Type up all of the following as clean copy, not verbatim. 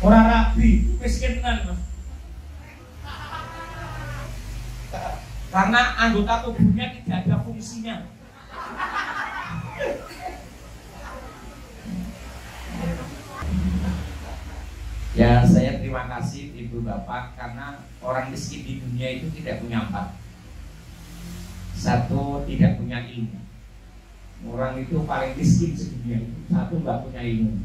Orang rabi, miskin tenan Mas. Karena anggota tubuhnya tidak ada fungsinya. Ya, saya terima kasih Ibu Bapak karena orang miskin di dunia itu tidak punya empat. Satu, tidak punya ilmu. Orang itu paling miskin sedunia itu. Satu, nggak punya ilmu.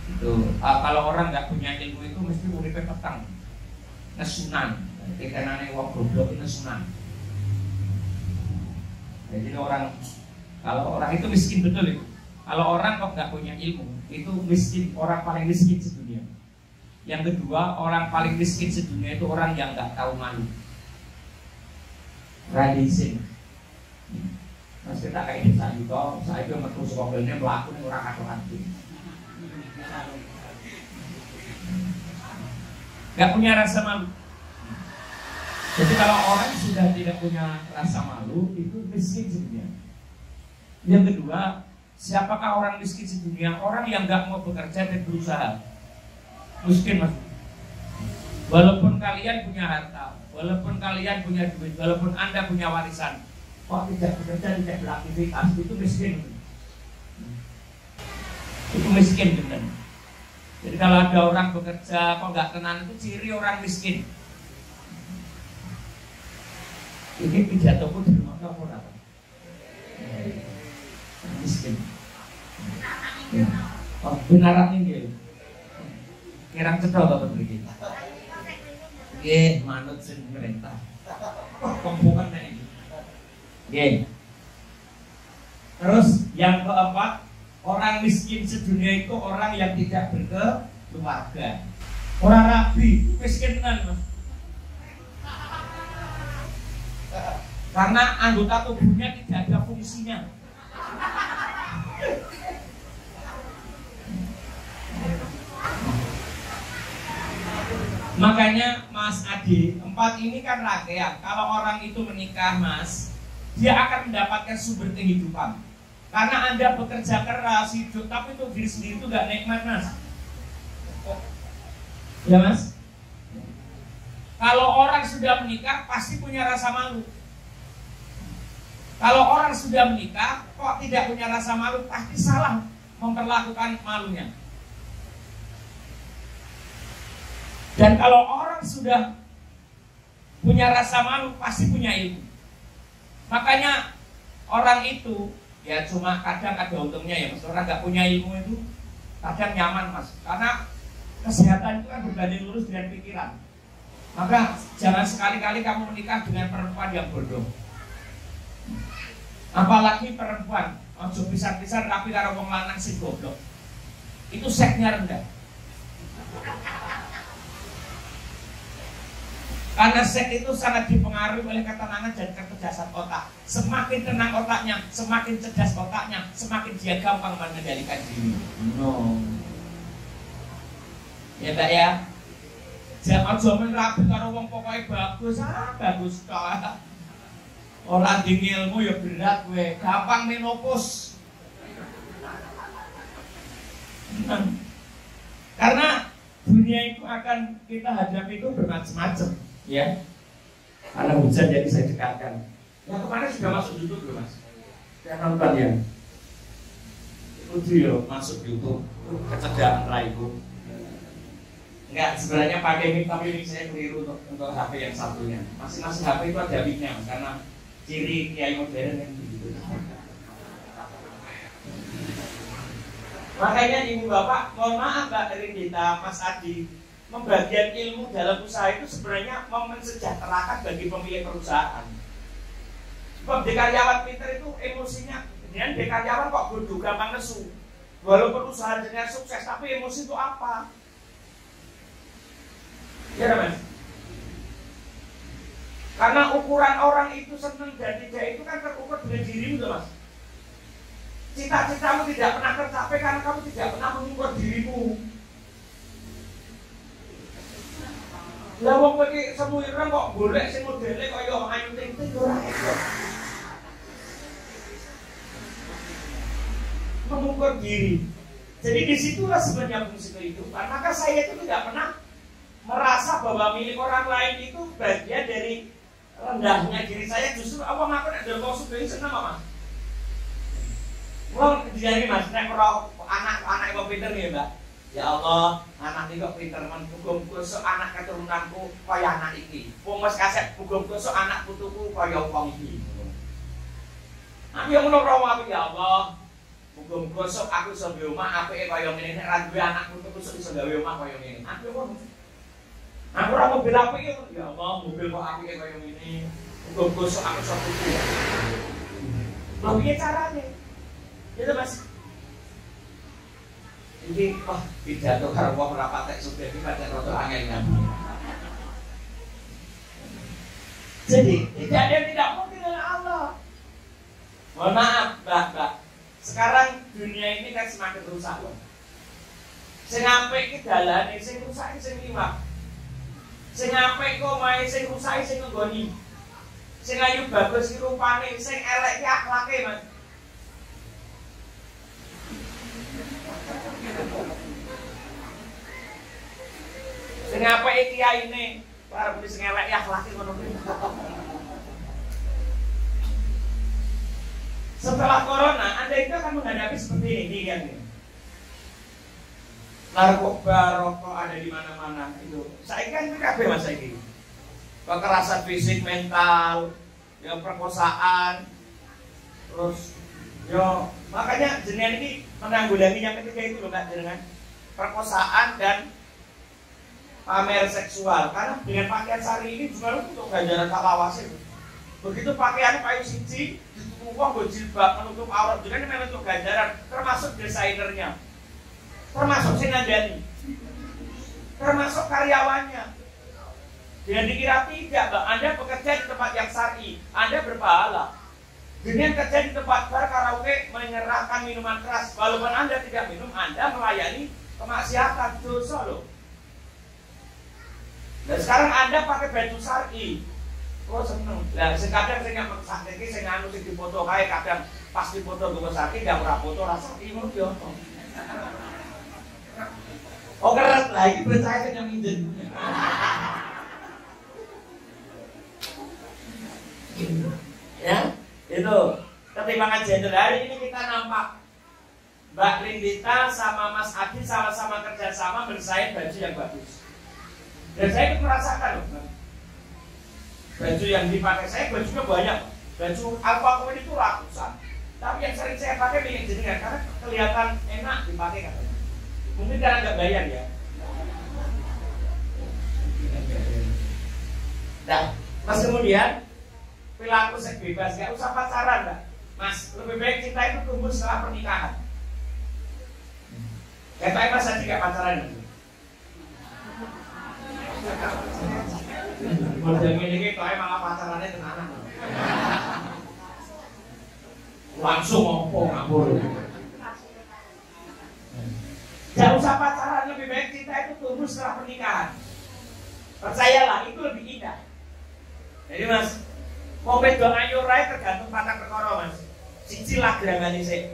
Itu kalau orang nggak punya ilmu itu mesti uripnya petang, nesunan. Tekanane wong goblok itu nesunan. Jadi kalau orang itu miskin betul itu. Kalau orang kok nggak punya ilmu, itu miskin, orang paling miskin sedunia. Yang kedua, orang paling miskin sedunia itu orang yang nggak tahu malu. Radisin. Mas kita kayak ini saya juga metu sekolahnya melakukan orang kacau-kacau. Nggak punya rasa malu. Jadi kalau orang sudah tidak punya rasa malu, itu miskin sedunia. Yang kedua, siapakah orang miskin sedunia? Orang yang nggak mau bekerja dan berusaha. Miskin Mas. Walaupun kalian punya harta, walaupun kalian punya duit, walaupun Anda punya warisan, kok tidak bekerja, tidak beraktivitas, itu miskin. Itu miskin benar. Jadi kalau ada orang bekerja kok nggak tenan, itu ciri orang miskin. Ini pijatoku di rumah kamu apa? Miskin. Oh, benaran ini. Kirang cedok atau begini? Manut sing perintah. Kompungan ini. Terus yang keempat, orang miskin sedunia itu orang yang tidak berkeluarga. Orang rabi, miskin tenan Mas. Karena anggota tubuhnya tidak ada fungsinya. Makanya Mas Adi, empat ini kan rakyat. Kalau orang itu menikah Mas, dia akan mendapatkan sumber kehidupan. Karena Anda bekerja keras, hidup, tapi untuk diri sendiri itu gak nikmat Mas. Ya Mas? Kalau orang sudah menikah pasti punya rasa malu. Kalau orang sudah menikah kok tidak punya rasa malu, pasti salah memperlakukan malunya. Dan kalau orang sudah punya rasa malu, pasti punya ilmu. Makanya orang itu ya cuma kadang ada untungnya ya Mas. Orang nggak punya ilmu itu kadang nyaman Mas. Karena kesehatan itu kan berbanding lurus dengan pikiran. Maka jangan sekali-kali kamu menikah dengan perempuan yang bodoh. Apalagi perempuan, ojo pisan-pisan rapi karo wong lanang sing goblok. Itu seksnya rendah. Karena seks itu sangat dipengaruhi oleh ketenangan dan kecerdasan otak. Semakin tenang otaknya, semakin cerdas otaknya, semakin dia gampang mengendalikan diri. No. Ya Mbak ya. Jangan zaman rapi karo wong pokoknya bagus, bagus kok. Orang tinggi ilmu ya berat gue, gampang menopause. Karena dunia itu akan kita hadapi itu bermacam-macam, ya. Karena hujan jadi saya dekatkan. Yang kemarin sudah masuk YouTube belum Mas? Saya nonton ya. Itu ya masuk YouTube, kecerdaan raiku. Enggak, sebenarnya pakai mic tapi mic saya keliru untuk HP yang satunya. Masing-masing HP itu ada mic-nya, karena ciri kiai modern yang begitu. Makanya Ibu Bapak, mohon maaf Mbak Rindita, Mas Adi, membagian ilmu dalam usaha itu sebenarnya mensejahterakan bagi pemilik perusahaan. Sebab di karyawan pintar itu emosinya, kemudian di karyawan kok bodoh gampang nesu. Walaupun usaha dengan sukses, tapi emosi itu apa? Ya Mas. Karena ukuran orang itu senang dan tidak itu kan terukur dengan dirimu tuh Mas. Cita-citamu tidak pernah tercapai karena kamu tidak pernah mengukur dirimu. Lah wong kowe semuireng kok golek sing modele kaya Ayu Ting Ting ora enak. Mengukur diri. Jadi disitulah sebenarnya fungsi kehidupan. Maka saya itu tidak pernah merasa bahwa milik orang lain itu bagian dari rendahnya diri saya. Justru Allah ngaku nek ndonga sugih seneng apa? Wong dijane Mas nek ora anak kok pinter ya, Mbak. Ya Allah, anak iki kok pinter men muga-muga sok anak keturunanku kaya anak iki. Wong wis kasep muga-muga sok anak putuku kaya wong iki. Aku yang ngono ora ya Allah. Muga-muga sok aku iso duwe omah apike kaya ngene, nek ra duwe anak putuku sok iso gawe omah kaya ngene. Aku ngono. Aku ora mobil apike ya Allah, mobil kok apike kaya ngene. Muga-muga sok aku iso putu. Lha piye carane? Ya Mas. Iki wah pidato karo wong ora patek sugih iki pancen rada angel nyambung. Jadi tidak ada yang tidak mungkin oleh Allah. Mohon maaf, Mbak. Sekarang dunia ini kan semakin rusak loh. Sing apik iki dalane, sing rusak sing liwat. Sing apik kok omahe, sing rusak sing nggoni. Sing ayu bagus iki rupane, sing elek iki akhlake, Mas. Sing apik iki kiyaine, arep sing elek akhlake ngono kuwi. Setelah corona, Anda itu akan menghadapi seperti ini kan? Narkoba, rokok ada di mana-mana itu. Saya kan itu kabeh Mas saiki. Kekerasan fisik, mental, ya perkosaan, terus yo makanya jenengan ini menanggulangi yang ketiga itu loh Mbak, jenengan perkosaan dan pamer seksual. Karena dengan pakaian sari ini juga untuk ganjaran kalawase. Begitu pakaiannya payu siji, uang gue jilbab menutup aurat juga ini memang untuk ganjaran, termasuk desainernya, termasuk sinandani, termasuk karyawannya. Jangan dikira tidak, Mbak. Anda bekerja di tempat yang syar'i, Anda berpahala. Dengan kerja di tempat bar karaoke menyerahkan minuman keras, walaupun Anda tidak minum, Anda melayani kemaksiatan, dosa loh. Dan sekarang Anda pakai baju syar'i. Oh seneng. Lah sekadang saya nggak sakit iki sing anu sing dipoto kae kadang pas dipoto gue sakit gak ora foto rasa ngono ki ono. Oh keras lah iki percaya yang izin. Ya, itu ketimpangan gender. Hari ini kita nampak Mbak Lindita sama Mas Adi sama-sama kerjasama bersaing baju yang bagus. Dan saya itu merasakan loh. Baju yang dipakai saya bajunya banyak. Baju Alfa Queen itu ratusan. Tapi yang sering saya pakai milik jenengan karena kelihatan enak dipakai katanya. Mungkin karena nggak bayar ya. Nah, Mas kemudian perilaku seks bebas, nggak usah pacaran, Mbak. Mas, lebih baik cinta itu tumbuh setelah pernikahan. Kayak Mas Adi nggak pacaran itu. Model ini kok malah pacarannya tenanan. Langsung ngomong ngapur. Jangan usah pacaran, lebih baik cinta itu tumbuh setelah pernikahan. Percayalah, itu lebih indah. Jadi Mas, mau wedok ayu rae tergantung patang perkara Mas. Siji lagrangane sik.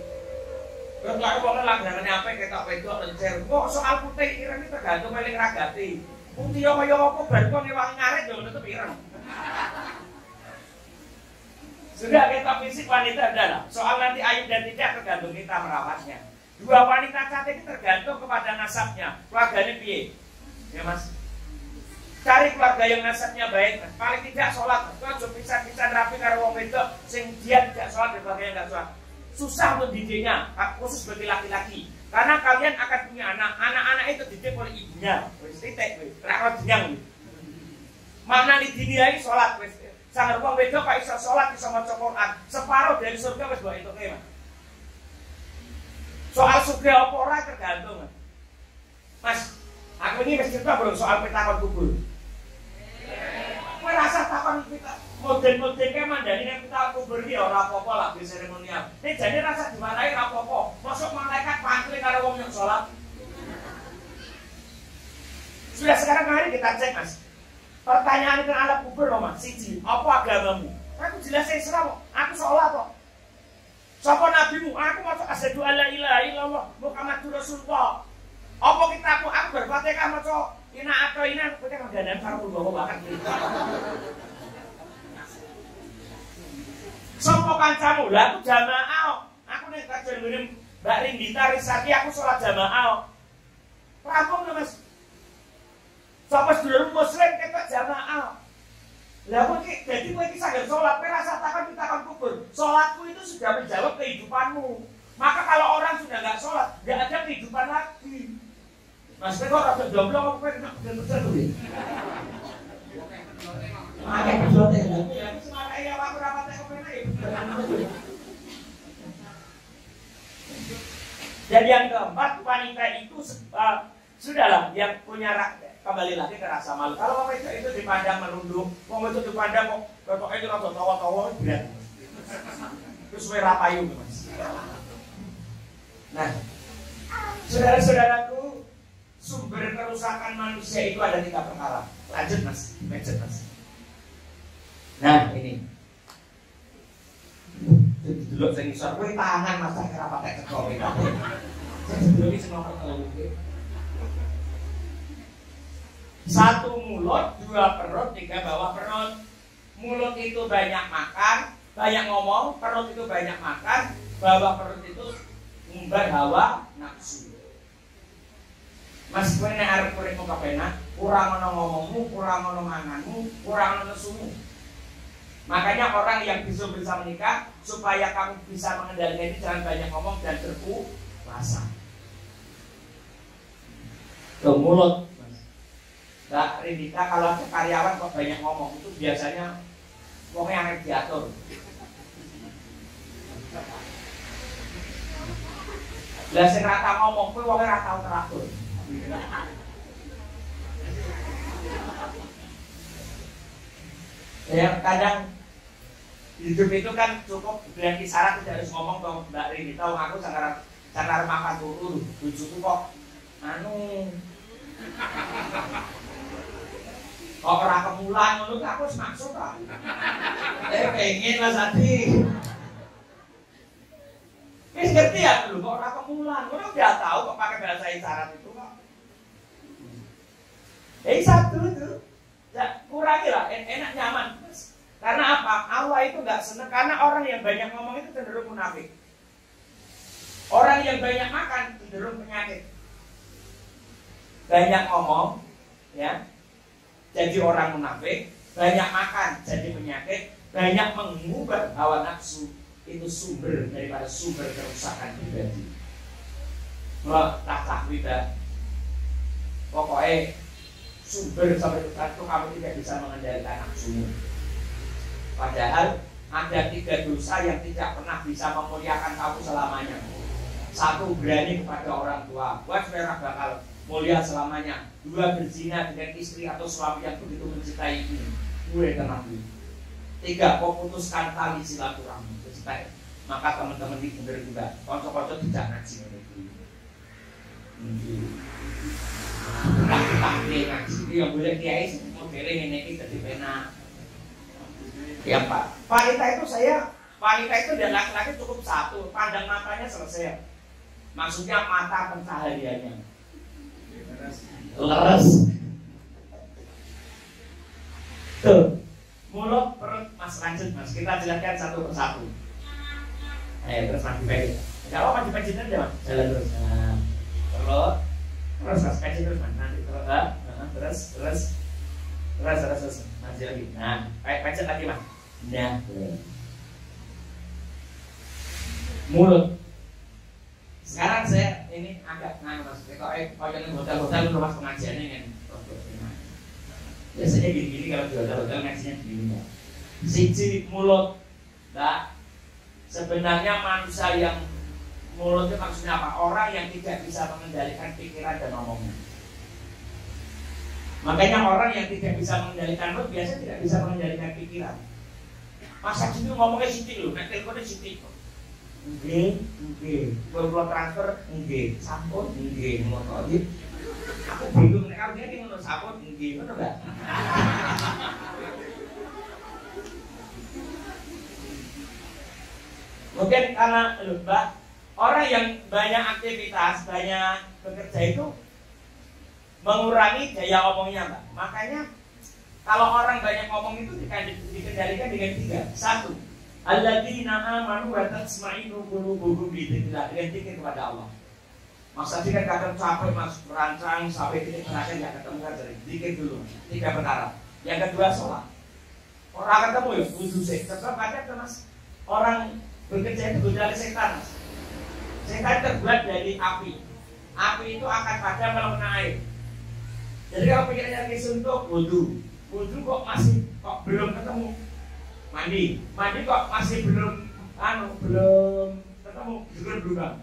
Terus lak wong lagrangane apa ketok wedok lencer. Kok soal putih ireng iki tergantung paling ragati. Putih yo kaya apa barkon wangi ngarit yo tetep ireng. Sudah kita fisik wanita adalah soal nanti ayu dan tidak tergantung kita merawatnya. Dua wanita cantik itu tergantung kepada nasabnya. Keluarganya piye? Ya Mas. Cari keluarga yang nasabnya baik, Mas. Paling tidak sholat. Kalau bisa rapi karo wong wedok sing dia tidak sholat dan keluarga yang tidak sholat. Susah untuk didiknya, khusus bagi laki-laki. Karena kalian akan punya anak. Anak-anak itu didik oleh ibunya. Wis titik wis. Ora dinyang. Mana didiniai sholat wis. Sangar wong wedok kok iso sholat iso maca Quran. Separuh dari surga wis mbok entuke, Mas. Soal surga apa ora tergantung, Mas. Mas, aku ini wis cerita belum soal pitakon kubur. Kowe rasa takon kita model-model kayak mandani yang kita kubur iki ora apa-apa lah di seremonial. Nek jane rasa dimarahi ora apa-apa. Masuk malaikat pantri karo wong yang sholat. Sudah sekarang mari kita cek, Mas. Pertanyaan itu alat kubur loh Mas. Siji, apa agamamu? Aku jelas Islam, aku sholat kok. Sapa nabimu? Aku maca asyhadu alla ilaha illallah Muhammadur Rasulullah. Apa kita aku berfatihah maca ina atau ina kowe kan dandan karo bawa bakat. Sapa kancamu? Lah aku jamaah. Aku nek kajen ngirim Mbak Rindita Risati aku salat jamaah. Rampung lho Mas. Sapa sedulur muslim ketok jamaah. Lah kowe iki dadi kowe iki saged salat, kowe rasa takon ditakon kubur. Salatku itu sudah menjawab kehidupanmu. Maka kalau orang sudah enggak salat, enggak ada kehidupan lagi. Mas kok ora jomblo kok kowe nek bener lho. Akeh besote lho. Semana ya aku rapat kok penak. Dan yang keempat, wanita itu sudahlah yang punya kembali lagi ke rasa malu. Kalau wanita itu dipandang merunduk, wong itu dipandang kok ketoke itu rada tawa-tawa berat. Terus kowe ra payu, Mas. Nah, saudara-saudaraku, sumber kerusakan manusia itu ada 3 perkara. Lanjut Mas, lanjut Mas. Nah, ini. Delok sing isor kowe tangan Mas ora pakai cekok iki. Jadi sing nomor 3. 1 mulut, 2 perut, 3 bawah perut. Mulut itu banyak makan, banyak ngomong, perut itu banyak makan, bawah perut itu ngumbar hawa nafsu. Mas kowe nek arep uripmu kepenak, kurang ana ngomongmu, kurang ana manganmu, kurang ana nesumu. Makanya orang yang bisa menikah supaya kamu bisa mengendalikan ini jangan banyak ngomong dan berpuasa. Ke mulut. Mbak Rindita kalau ada karyawan kok banyak ngomong itu biasanya wongnya yang diatur. Lah sing rata ngomong kuwi wonge ra tau teratur. Ya kadang hidup itu kan cukup dengan isyarat tidak harus ngomong ke Mbak Rindita. Aku sangar makan turun, bojoku kok kok ora kemulan ngono aku wis maksud ta. Pengen Mas Adi. Wis ngerti ya dulu kok ora kemulan. Ngono udah tahu kok pakai bahasa isyarat itu kok. Satu itu. Ya, kurangi lah, enak nyaman. Karena apa? Allah itu enggak senang karena orang yang banyak ngomong itu cenderung munafik. Orang yang banyak makan cenderung penyakit. Banyak ngomong, ya, jadi orang munafik. Banyak makan, jadi penyakit. Banyak mengubah hawa nafsu, itu sumber daripada sumber kerusakan pribadi. Tak tidak. Pokoknya sumber sampai itu kamu tidak bisa mengendalikan nafsumu. Padahal ada 3 dosa yang tidak pernah bisa memuliakan kamu selamanya. 1, berani kepada orang tua, buat supaya bakal mulia selamanya. 2, berzina dengan istri atau suami yang begitu mencintai ini, gue tenang. 3, memutuskan tali silaturahmi. Maka teman-teman ini benar juga. Konco-konco tidak ngaji ngaji itu yang boleh kiai modelnya ini jadi pena. Ya Pak, wanita itu dan laki-laki cukup 1, pandang matanya selesai. Maksudnya mata pencahariannya leres. Tuh, mulut, perut, Mas lanjut Mas, kita jelaskan satu persatu. Ayo terus Mas dipegit. Kalau Mas dipegit aja Mas, jalan terus. Nah, perut, terus Mas pegit terus Mas, nanti terus, terus, masih lagi. Nah, pegit lagi Mas. Nah, mulut. Sekarang saya ini agak Mas, kalau yang hotel-hotel itu Mas pengajiannya kan. Biasanya gini-gini kalau di hotel-hotel ngajinya begini ya. Siji mulut. Nah, sebenarnya manusia yang mulutnya maksudnya apa? Orang yang tidak bisa mengendalikan pikiran dan omongnya. Makanya orang yang tidak bisa mengendalikan mulut biasanya tidak bisa mengendalikan pikiran. Masa situ ngomongnya sitik loh, nek teleponnya sitik kok. Nggih, kalau transfer nggih, sampun nggih, ngono iki. Aku bingung nek arep iki ngono sampun nggih, ngono enggak? Mungkin karena Mbak, orang yang banyak aktivitas, banyak bekerja itu mengurangi daya omongnya, Mbak. Makanya kalau orang banyak ngomong itu dikendalikan dengan 3. 1, alladzina amanu wa tatma'innu qulubuhum bi dzikrillah, dengan zikir kepada Allah. Maksudnya kan kadang capek Mas merancang sampai titik terakhir nggak ketemu kan dari zikir dulu. 3 perkara. Yang kedua sholat. Orang ketemu ya wudhu sih. Sebab kadang Mas orang bekerja itu dari setan. Mas. Setan terbuat dari api. Api itu akan padam kalau kena air. Jadi kalau pikirannya lagi suntuk, wudhu kok belum ketemu mandi kok masih belum ketemu juga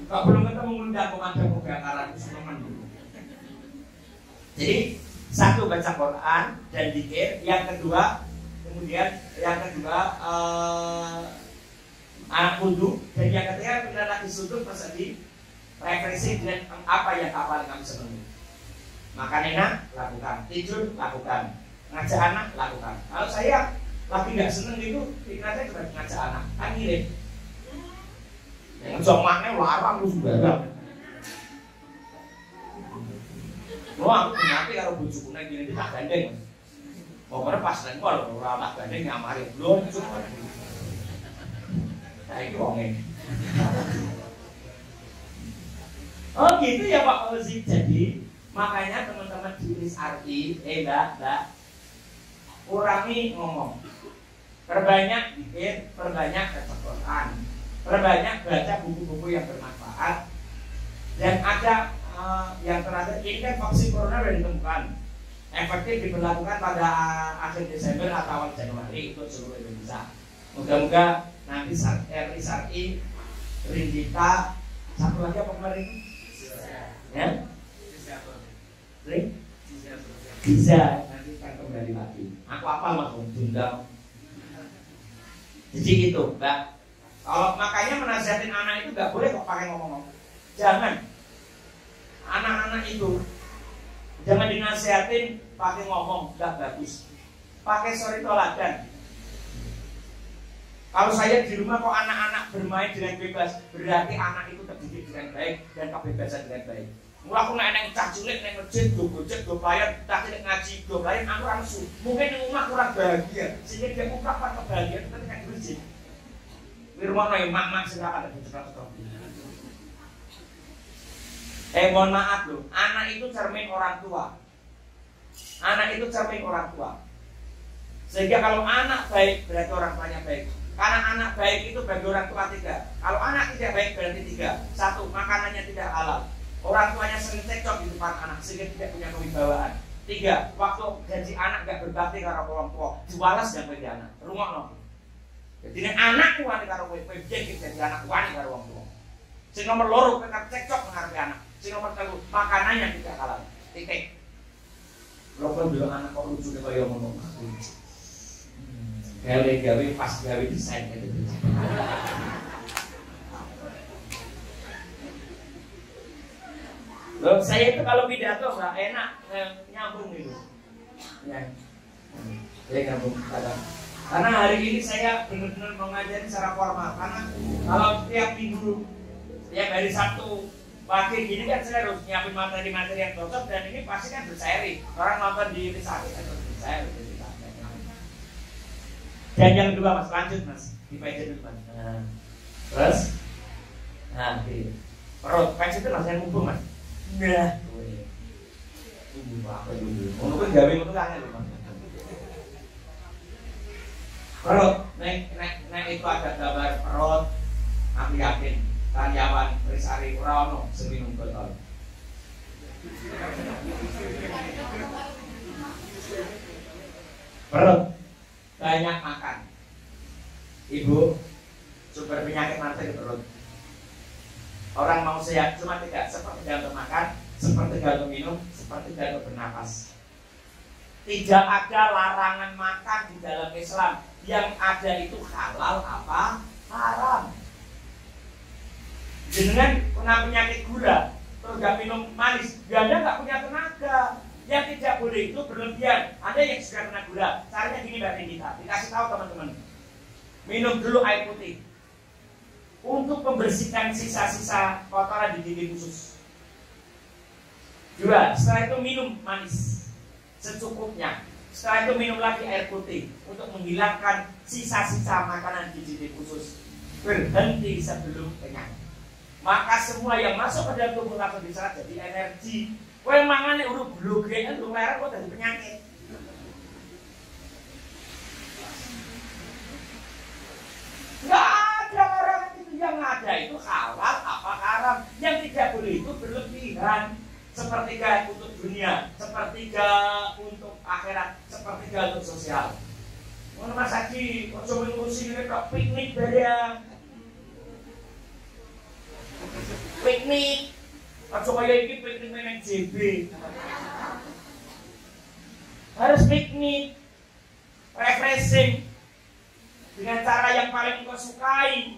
kok belum ketemu ngundang komandang kebakaran semen dulu. Jadi 1 baca Quran dan zikir, yang kedua anak wudhu, dan yang ketiga kita lagi suntuk tersedih refleksi dengan apa yang paling kamu senangi. Makan enak, lakukan. Tidur, lakukan. Ngajak anak, lakukan. Kalau saya lagi nggak seneng gitu, pikiran saya cuma ngajak anak. Kan ngirim. Yang jomaknya larang lu sembarang. Wah, aku nyampe kalau bujuku nang gini tak gandeng. Pokoknya pas nang kol, ora tak gandeng nyamari. Belum cukup. Nah, itu wonge. Oh gitu ya Pak Fauzi. Jadi makanya teman-teman di RI, Mbak, kurangi ngomong, perbanyak zikir, perbanyak baca Quran, perbanyak baca buku-buku yang bermanfaat, dan ada yang terakhir, ini kan vaksin corona sudah ditemukan, efektif diberlakukan pada akhir Desember atau awal Januari untuk seluruh Indonesia. Moga-moga nanti RI, Rindita, satu lagi apa kemarin? Ya? Bisa nanti kan kembali lagi. Aku apa langsung tunda. Jadi itu, Mbak. Kalau makanya menasihatin anak itu nggak boleh kok pakai ngomong-ngomong. Jangan. Anak-anak itu jangan dinasihatin pakai ngomong, nggak bagus. Pakai suri toladan. Kalau saya di rumah kok anak-anak bermain dengan bebas, berarti anak itu terdidik dengan baik dan kebebasan dengan baik. Mula aku neng cah cilik neng masjid do gojek do bayar, tak cilik ngaji do bayar, aku langsung. Mungkin di rumah kurang bahagia, sehingga dia ungkapkan kebahagiaan ketika di masjid. Di rumah neng mak silakan ada cerita-cerita. Mohon maaf loh, anak itu cermin orang tua. Anak itu cermin orang tua. Sehingga kalau anak baik berarti orang tuanya baik. Karena anak baik itu bagi orang tua 3. Kalau anak tidak baik berarti 3. 1, makanannya tidak halal. Orang tuanya sering cekcok di depan anak sehingga tidak punya kewibawaan. 3, waktu gaji anak gak berbakti karo orang tua, dibalas dan bagi anak. Rumah no. Jadi anak wani karo kowe jadi anak wani karo orang tua. Sing nomor 2 tetap cekcok mengharapi anak. Sing nomor 3 makanannya tidak halal. Titik. Lo kan bilang anak kok lucu kaya ngomong. Gawe pas gawe desain gitu. Loh, saya itu kalau pidato nggak enak nyambung gitu. Ya. Saya nyambung kadang. Karena hari ini saya benar-benar mengajari secara formal. Karena kalau tiap minggu, tiap hari Sabtu pagi gini kan saya harus nyiapin materi-materi yang cocok, dan ini pasti kan berseri. Orang nonton di Risari kan berseri. Dan yang kedua Mas, lanjut Mas, di page dulu Mas. Nah, terus, nah di perut page itu rasanya mumpung Mas. Nah, tunggu apa dulu? Mau gue gawe itu kangen loh Mas. Perut, nek itu ada gambar perut, aku yakin karyawan Risari Uraono seminum botol. Perut banyak makan, ibu sumber penyakit mati di perut. Orang mau sehat cuma 3, sepertiga untuk makan, sepertiga untuk minum, sepertiga untuk bernapas. Tidak ada larangan makan di dalam Islam. Yang ada itu halal apa haram. Dengan kena penyakit gula, terus gak minum manis, Anda gak punya tenaga. Yang tidak boleh itu berlebihan. Ada yang sudah kena gula, caranya gini Mbak Rindita, dikasih tahu teman-teman. minum dulu air putih untuk membersihkan sisa-sisa kotoran di dinding usus. 2, setelah itu minum manis secukupnya. Setelah itu minum lagi air putih untuk menghilangkan sisa-sisa makanan di dinding usus. Berhenti sebelum kenyang. Maka semua yang masuk ke dalam tubuh langsung diserap jadi energi. Kowe mangane urut blogean lu lereng kok dadi penyakit. Enggak ada orang itu, yang ada itu halal apa haram. Yang tidak boleh itu berlebihan. Sepertiga untuk dunia, sepertiga untuk akhirat, sepertiga untuk sosial. Ngono Mas Haji, ojo ngurusi nek piknik bareng. Piknik, ojo kaya iki piknik nang JB. Harus piknik, refreshing dengan cara yang paling engkau sukai.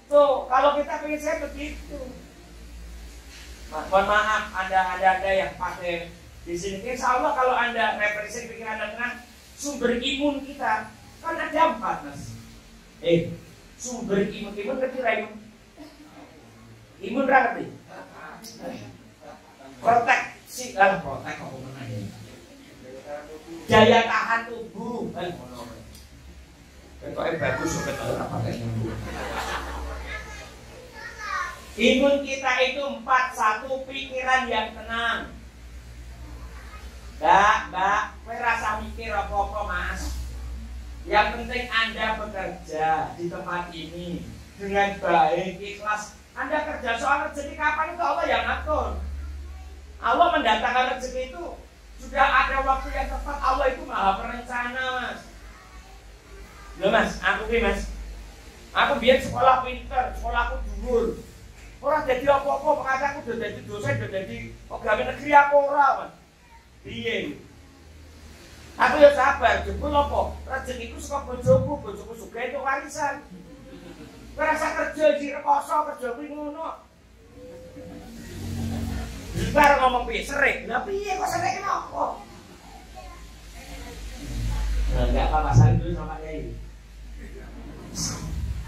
Tuh, kalau kita pengen saya begitu. Mohon maaf, ada yang pakai di sini. Insya Allah kalau Anda refreshing pikiran Anda tenang, sumber imun kita kan ada 4, Mas. Sumber imun kira imun. Imun berapa nih? Proteksi lah, protek apa menanya? Daya tahan tubuh. Pokoknya bagus sampai tahu apa kayaknya. Imun kita itu 4, 1 pikiran yang tenang. Mbak, kowe rasa mikir apa-apa Mas. Yang penting Anda bekerja di tempat ini dengan baik, ikhlas. Anda kerja, soal rezeki kapan itu Allah yang atur. Allah mendatangkan rezeki itu sudah ada waktu yang tepat. Allah itu maha perencana Mas. Loh Mas, aku biar sekolah pinter, sekolahku dhuwur. Orang jadi apa-apa, makanya aku udah jadi dosen, udah jadi pegawai negeri aku orang Mas. Piye? Aku ya sabar, jebul apa? Rezekiku suka bojoku juga itu warisan. Rasa kerja di rekoso, kerja kuwi ngono. Ntar ngomong piye sering. Lah piye kok sering kenapa? Nah, enggak apa-apa saling dulu sama Kiai.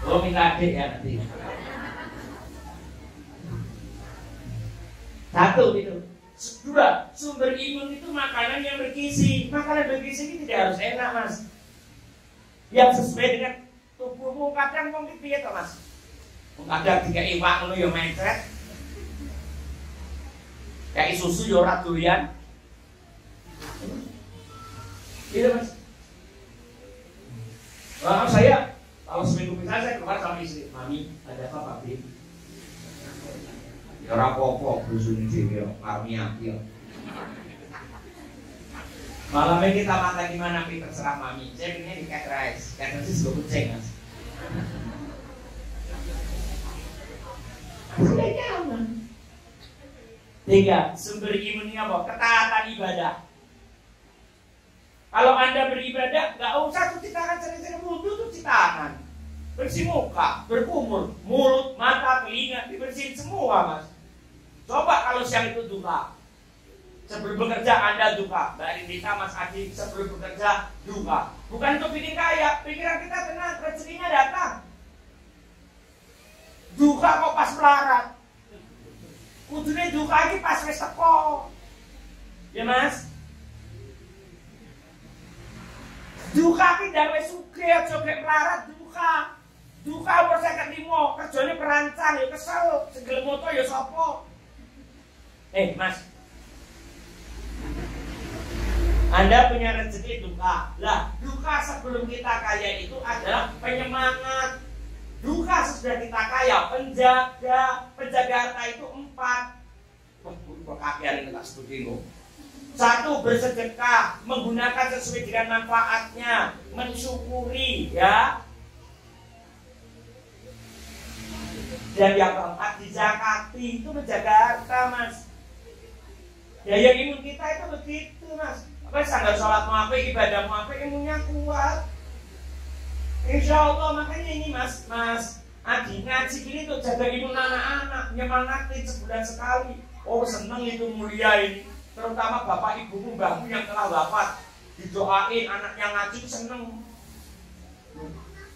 Lo minta adik ya nanti. 1 itu. 2, sumber imun itu makanan yang bergizi. Makanan bergizi ini tidak harus enak Mas. Yang sesuai dengan tubuhmu. Kadang wong piye to Mas? Kadang dikek iwak ngono ya mencret. Kayak susu ya ora doyan. Iya Mas. Wah, saya kalau seminggu pisah saya keluar sama istri. Mami, ada apa Papi? Ya ora apa-apa, busune dhewe kami aki. Malam ini kita makan gimana Pi, terserah Mami. Saya pengennya di cat rice. Cat rice juga kucing Mas. Sudah nyaman. 3, sumber imunnya apa? Ketaatan ibadah. Kalau Anda beribadah, nggak usah cuci tangan sering-sering, wudhu cuci tangan. Bersih muka, berkumur, mulut, mata, telinga, dibersihin semua Mas. Coba kalau siang itu duka. Sebelum bekerja Anda duka. Mbak Rindita, Mas Adi, sebelum bekerja duka. Bukan untuk bikin kaya, pikiran kita tenang, rezekinya datang. Duka kok pas melarat. Kudune duka ini pas wis teko. Ya Mas? Duka ki gawe sugih aja gek melarat duka. Duka umur 55, kerjane perancang ya kesel, segel moto ya sapa? Mas. Anda punya rezeki duka. Lah, duka sebelum kita kaya itu adalah penyemangat. Duka sesudah kita kaya, penjaga harta itu 4. Kok kakean ini tak sebutin kok. 1, bersedekah, menggunakan sesuai dengan manfaatnya, mensyukuri ya. Dan yang keempat, dizakati, itu menjaga harta Mas. Ya yang imun kita itu begitu Mas. Apa sanggar sholat mau apa, ibadah mau apa, imunnya kuat. Insya Allah, makanya ini Mas Adi ngaji ini tuh jaga imun anak-anak, nyemangatin sebulan sekali. Oh seneng itu mulia ini. Terutama bapak ibumu, mbahmu yang telah wafat, didoain anaknya ngaji seneng.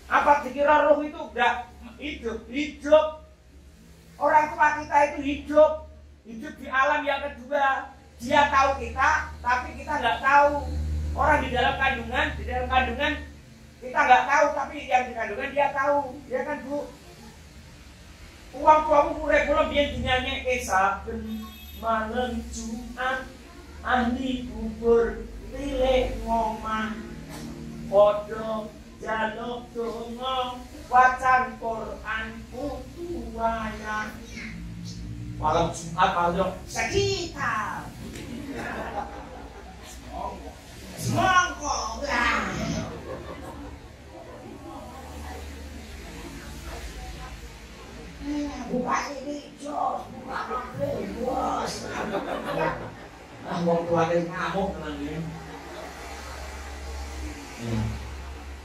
Apa dikira roh itu enggak hidup? Hidup. Orang tua kita itu hidup di alam yang kedua. Dia tahu kita, tapi kita nggak tahu. Orang di dalam kandungan kita nggak tahu, tapi yang di kandungan dia tahu. Ya kan Bu? Uang tuamu kurikulum dia dinyanyi saben malam Jumat ahli kubur pilih ngomah podo jaluk donga wacan Quran putu wayang malam Jumat malam sekitar semangkok bukan ini jos, bukan ini bos. Wong tuane ngamuk tenang ya.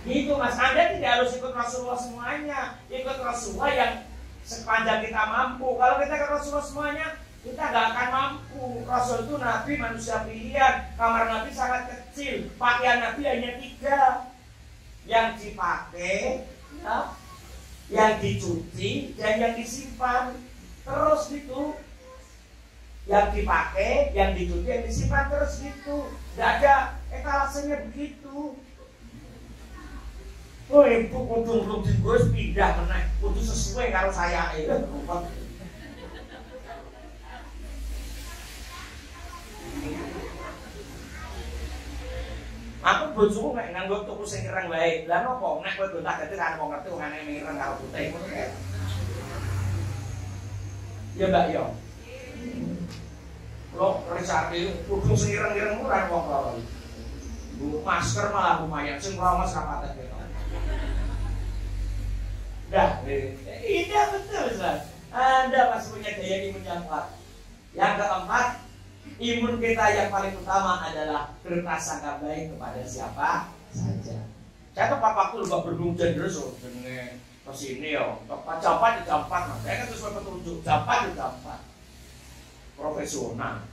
Gitu Mas, Anda tidak harus ikut Rasulullah semuanya. Ikut Rasulullah yang sepanjang kita mampu. Kalau kita ikut Rasulullah semuanya, kita nggak akan mampu. Rasul itu Nabi manusia pilihan. Kamar Nabi sangat kecil. Pakaian Nabi hanya 3 yang dipakai, yang dicuci, dan yang disimpan. Terus gitu. Yang dipakai, yang dicuci, yang disimpan terus gitu. Nggak ada etalasenya begitu. Oh, ibu kudu gus pindah meneh, kudu sesuai karo saya itu. Aku bojoku nek nganggo tuku sing ireng wae. Lah nopo nek kowe gonta-ganti kan wong ngerti wong aneh ireng karo putih ngono kae. Ya Mbak yo. Lo resake kudu sing ireng-ireng ora wong loro. Bu masker malah lumayan sing ramas rapate ketok. Dah, ini betul Ustaz. Anda masih punya daya imun yang kuat. Yang keempat, imun kita yang paling utama adalah berprasangka baik kepada siapa saja. Saya tuh papaku lupa berhubungan terus, dengan kesini yo. Cepat mas. Saya kan sesuai petunjuk. Cepat. Profesional.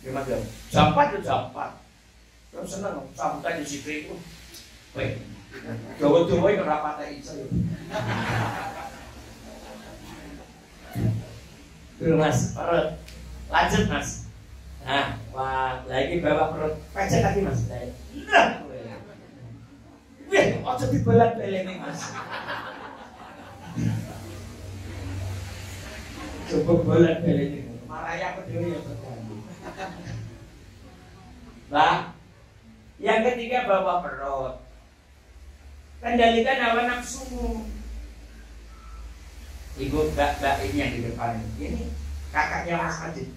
Gimana? Cepat. Terus seneng sambutan di situ itu. Wih, Jawa-Jawa itu rapatnya iso yo. Tuh Mas, perut. Lanjut Mas. Nah, wah, lagi bawa perut. Pecet lagi Mas. Nah, wih, ojo dibelat-beleni Mas. Coba belat-beleni. Maraya aku dulu ya terganggu. Nah, yang ketiga bawa perut. Kendalikan hawa nafsumu. Ibu mbak ini yang di depan ini kakaknya Mas Adit.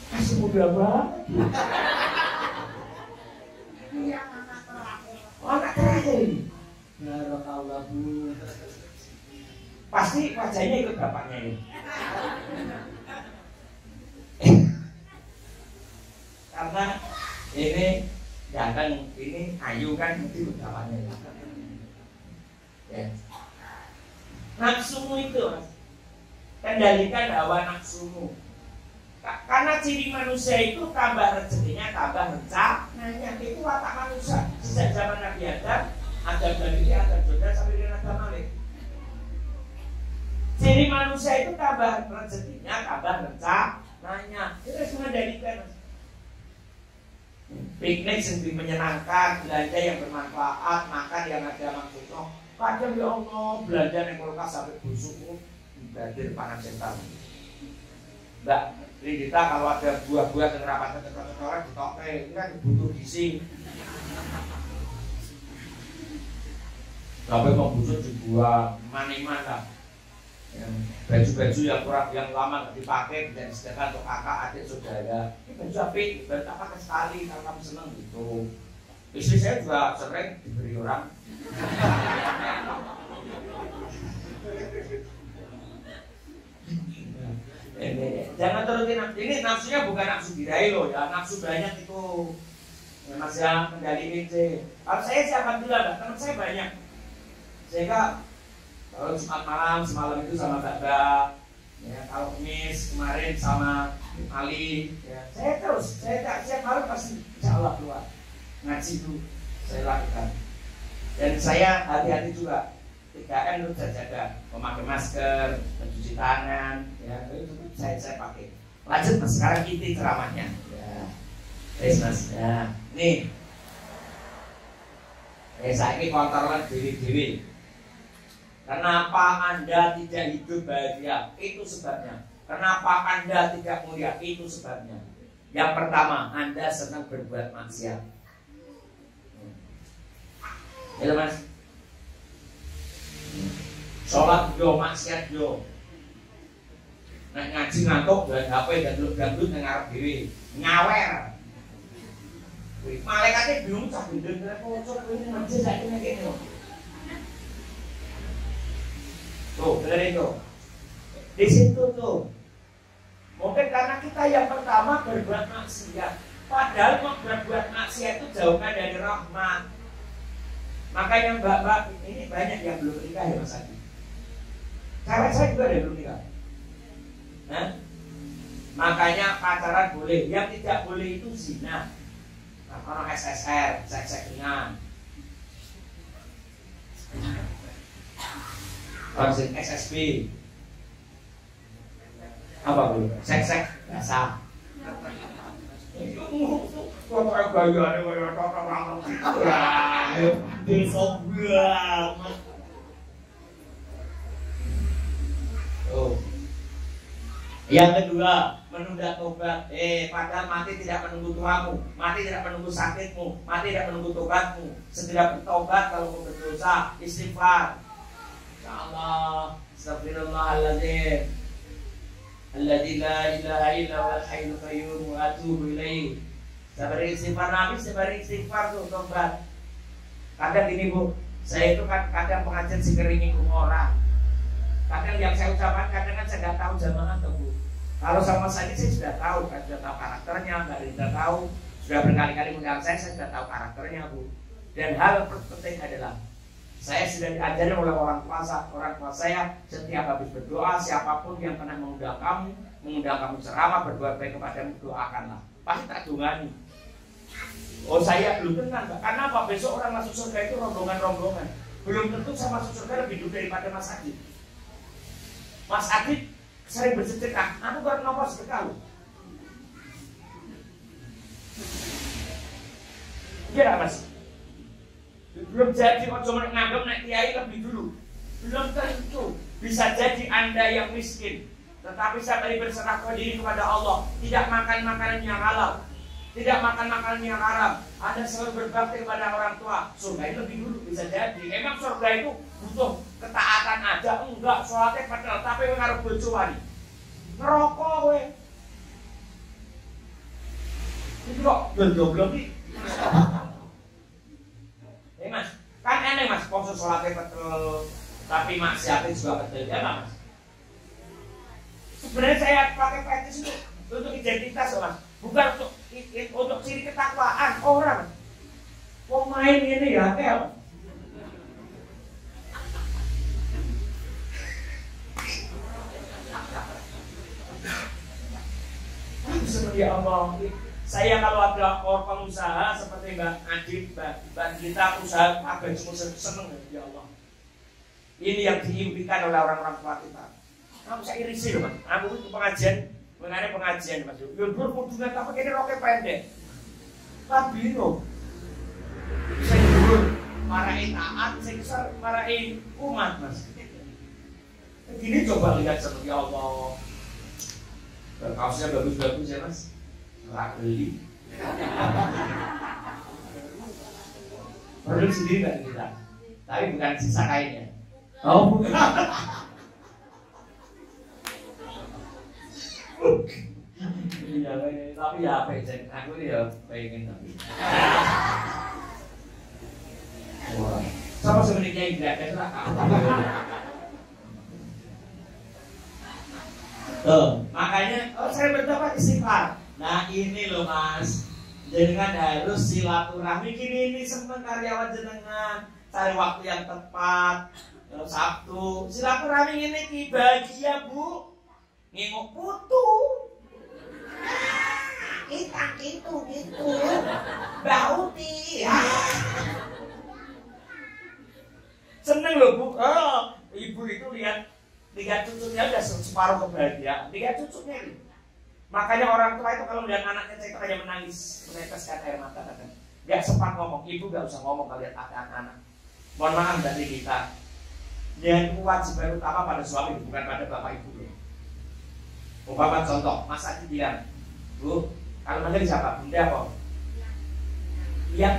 Masih muda banget. Anak terakhir ini. Barakallah Bu. Pasti wajahnya ikut bapaknya ini. Karena ini ganteng, ini ayu kan mesti ikut bapaknya. Ya. Nafsumu itu Mas. Kendalikan hawa nafsumu. Karena ciri manusia itu tambah rezekinya, tambah rencananya. Itu watak manusia. Sejak zaman Nabi Adam, Adam dan ini, Adam Jordan sampai dengan Adam Malik. Ciri manusia itu tambah rezekinya, tambah rencananya. Itu harus mengendalikan. Piknik sendiri menyenangkan, belanja yang bermanfaat, makan yang ada maksudnya. Kadang ya Allah, belanja yang kulkas sampai busuk, berarti panas setan. Mbak Ridita kalau ada buah-buah yang rapatnya orang ditoke, ini kan butuh gizi. Sampai mau busuk dibuat maniman lah. Baju-baju yang kurang, yang lama nggak dipakai dan disediakan untuk kakak, adik, saudara. Ini baju apik, baru tak pakai sekali kalau kamu seneng gitu. Istri saya juga sering diberi orang. Jangan turutin nafsu. Ini nafsunya bukan nafsu diraih loh ya, nafsu banyak itu. Ya, Mas yang kendaliin sih. Kalau saya sih alhamdulillah, teman saya banyak. Sehingga kalau Jumat malam semalam itu sama Mbak, ya kalau Kamis kemarin sama Ali, ya saya terus, saya tiap malam pasti insya Allah keluar ngaji dulu. saya lakukan. Dan saya hati-hati juga 3M itu saya jaga, memakai masker, mencuci tangan, ya itu saya pakai. Lanjut mas, sekarang inti ceramahnya. Ya, mas. Ya, nih. Saya ini kontrolan diri. Kenapa Anda tidak hidup bahagia? Itu sebabnya. Kenapa Anda tidak mulia? Itu sebabnya. Yang pertama, Anda senang berbuat maksiat. Ya mas. Sholat yo, maksiat yo. Nek ngaji ngantuk dan HP dan dangdut nang ngarep dhewe. Nyawer. Malaikatnya bingung cah gendeng kocok ini ngaji saiki nek kene lho. Tuh, dengerin tuh. Di situ tuh. Mungkin karena kita yang pertama berbuat maksiat. Padahal berbuat maksiat itu jauhkan dari rahmat. Makanya mbak-mbak ini banyak yang belum menikah ya Mas Adi. Cewek saya juga ada yang belum nikah. Nah, makanya pacaran boleh, yang tidak boleh itu zina. Nah, kalau SSR, seks ringan. Kalau SSB, apa boleh? Seks biasa. Kok gaya orang besok banget. Oh. Yang kedua, menunda tobat. Padahal mati tidak menunggu tuamu, mati tidak menunggu sakitmu, mati tidak menunggu tobatmu. Segera bertobat kalau mau berdosa, istighfar. Ya Allah, astagfirullahaladzim, alladzi la ilaha illa huwal hayyul qayyum wa atubu ilaih. Sabar istighfar, Nabi sabar istighfar tuh tobat. Kadang gini Bu, saya itu kan kadang pengajian sikeringi orang. Kadang yang saya ucapkan kadang kan saya nggak tahu jamaah tuh Bu. Kalau sama saya sudah tahu, kan sudah tahu karakternya, Mbak Rinda tahu, sudah berkali-kali mengundang saya sudah tahu karakternya Bu. Dan hal penting adalah saya sudah diajari oleh orang tua saya setiap habis berdoa, siapapun yang pernah mengundang kamu ceramah, berbuat baik kepadamu, doakanlah. Pasti tak dungani. Oh saya belum tenang, karena apa? Besok orang masuk surga itu rombongan. Belum tentu saya masuk surga lebih dulu daripada Mas Adit. Mas Adit sering bersedekah, aku baru nomor sedekah loh. Iya Mas. Belum jadi ojo menganggap naik kiai lebih dulu. Belum tentu. Bisa jadi Anda yang miskin, tetapi saya tadi berserah diri kepada Allah, tidak makan makanan yang halal, tidak makan makanan yang haram. Anda selalu berbakti kepada orang tua, surga itu lebih dulu bisa jadi. Emang surga itu butuh ketaatan aja? Enggak, sholatnya padahal tapi ngaruh bojo wali. Ngerokok we. Itu kok belum nih. Mas, kan aneh Mas, poso sholatnya betul, tapi maksiatnya juga betul, ya Mas. Sebenarnya saya pakai fetis itu untuk identitas Mas, bukan untuk ciri ketakwaan orang. Pemain ini ya, kayak ya Allah. Saya kalau ada orang pengusaha seperti Mbak Adit, Mbak Gita, usaha apa cuma seneng ya Allah. Ini yang diimpikan oleh orang-orang tua kita. Kamu saya irisi loh Mas. Aku itu pengajian, mengenai pengajian Mas. Yundur mudungan tapi ini roknya pendek. Tapi loh, saya dulu marahin taat, saya marahin umat Mas. Gini coba lihat seperti ya Allah. Kaosnya bagus-bagus ya Mas. Nggak beli. Produk sendiri nggak kita, tapi bukan sisa kainnya. Oh bukan. Iya, tapi ya apa ya? Aku ini ya pengen tapi. Sama sebenarnya yang tidak ada makanya saya berdoa istighfar. Nah ini loh Mas, jenengan harus silaturahmi. Ini seneng karyawan jenengan, cari waktu yang tepat, Sabtu silaturahmi ini bahagia Bu, nginguk putu. kita gitu. Mbak Uti. Seneng loh Bu. Oh, ibu itu lihat cucunya udah separuh kebahagiaan. Lihat cucunya ini. Makanya orang tua itu kalau melihat anaknya itu hanya menangis, meneteskan air mata kadang. Gak sempat ngomong, ibu gak usah ngomong kalau lihat anak-anak. Mohon maaf dari kita. Yang kewajiban utama pada suami bukan pada bapak ibu. Umpama contoh, Mas Adi bilang, Bu, kalau manggil siapa? Bunda apa? Yang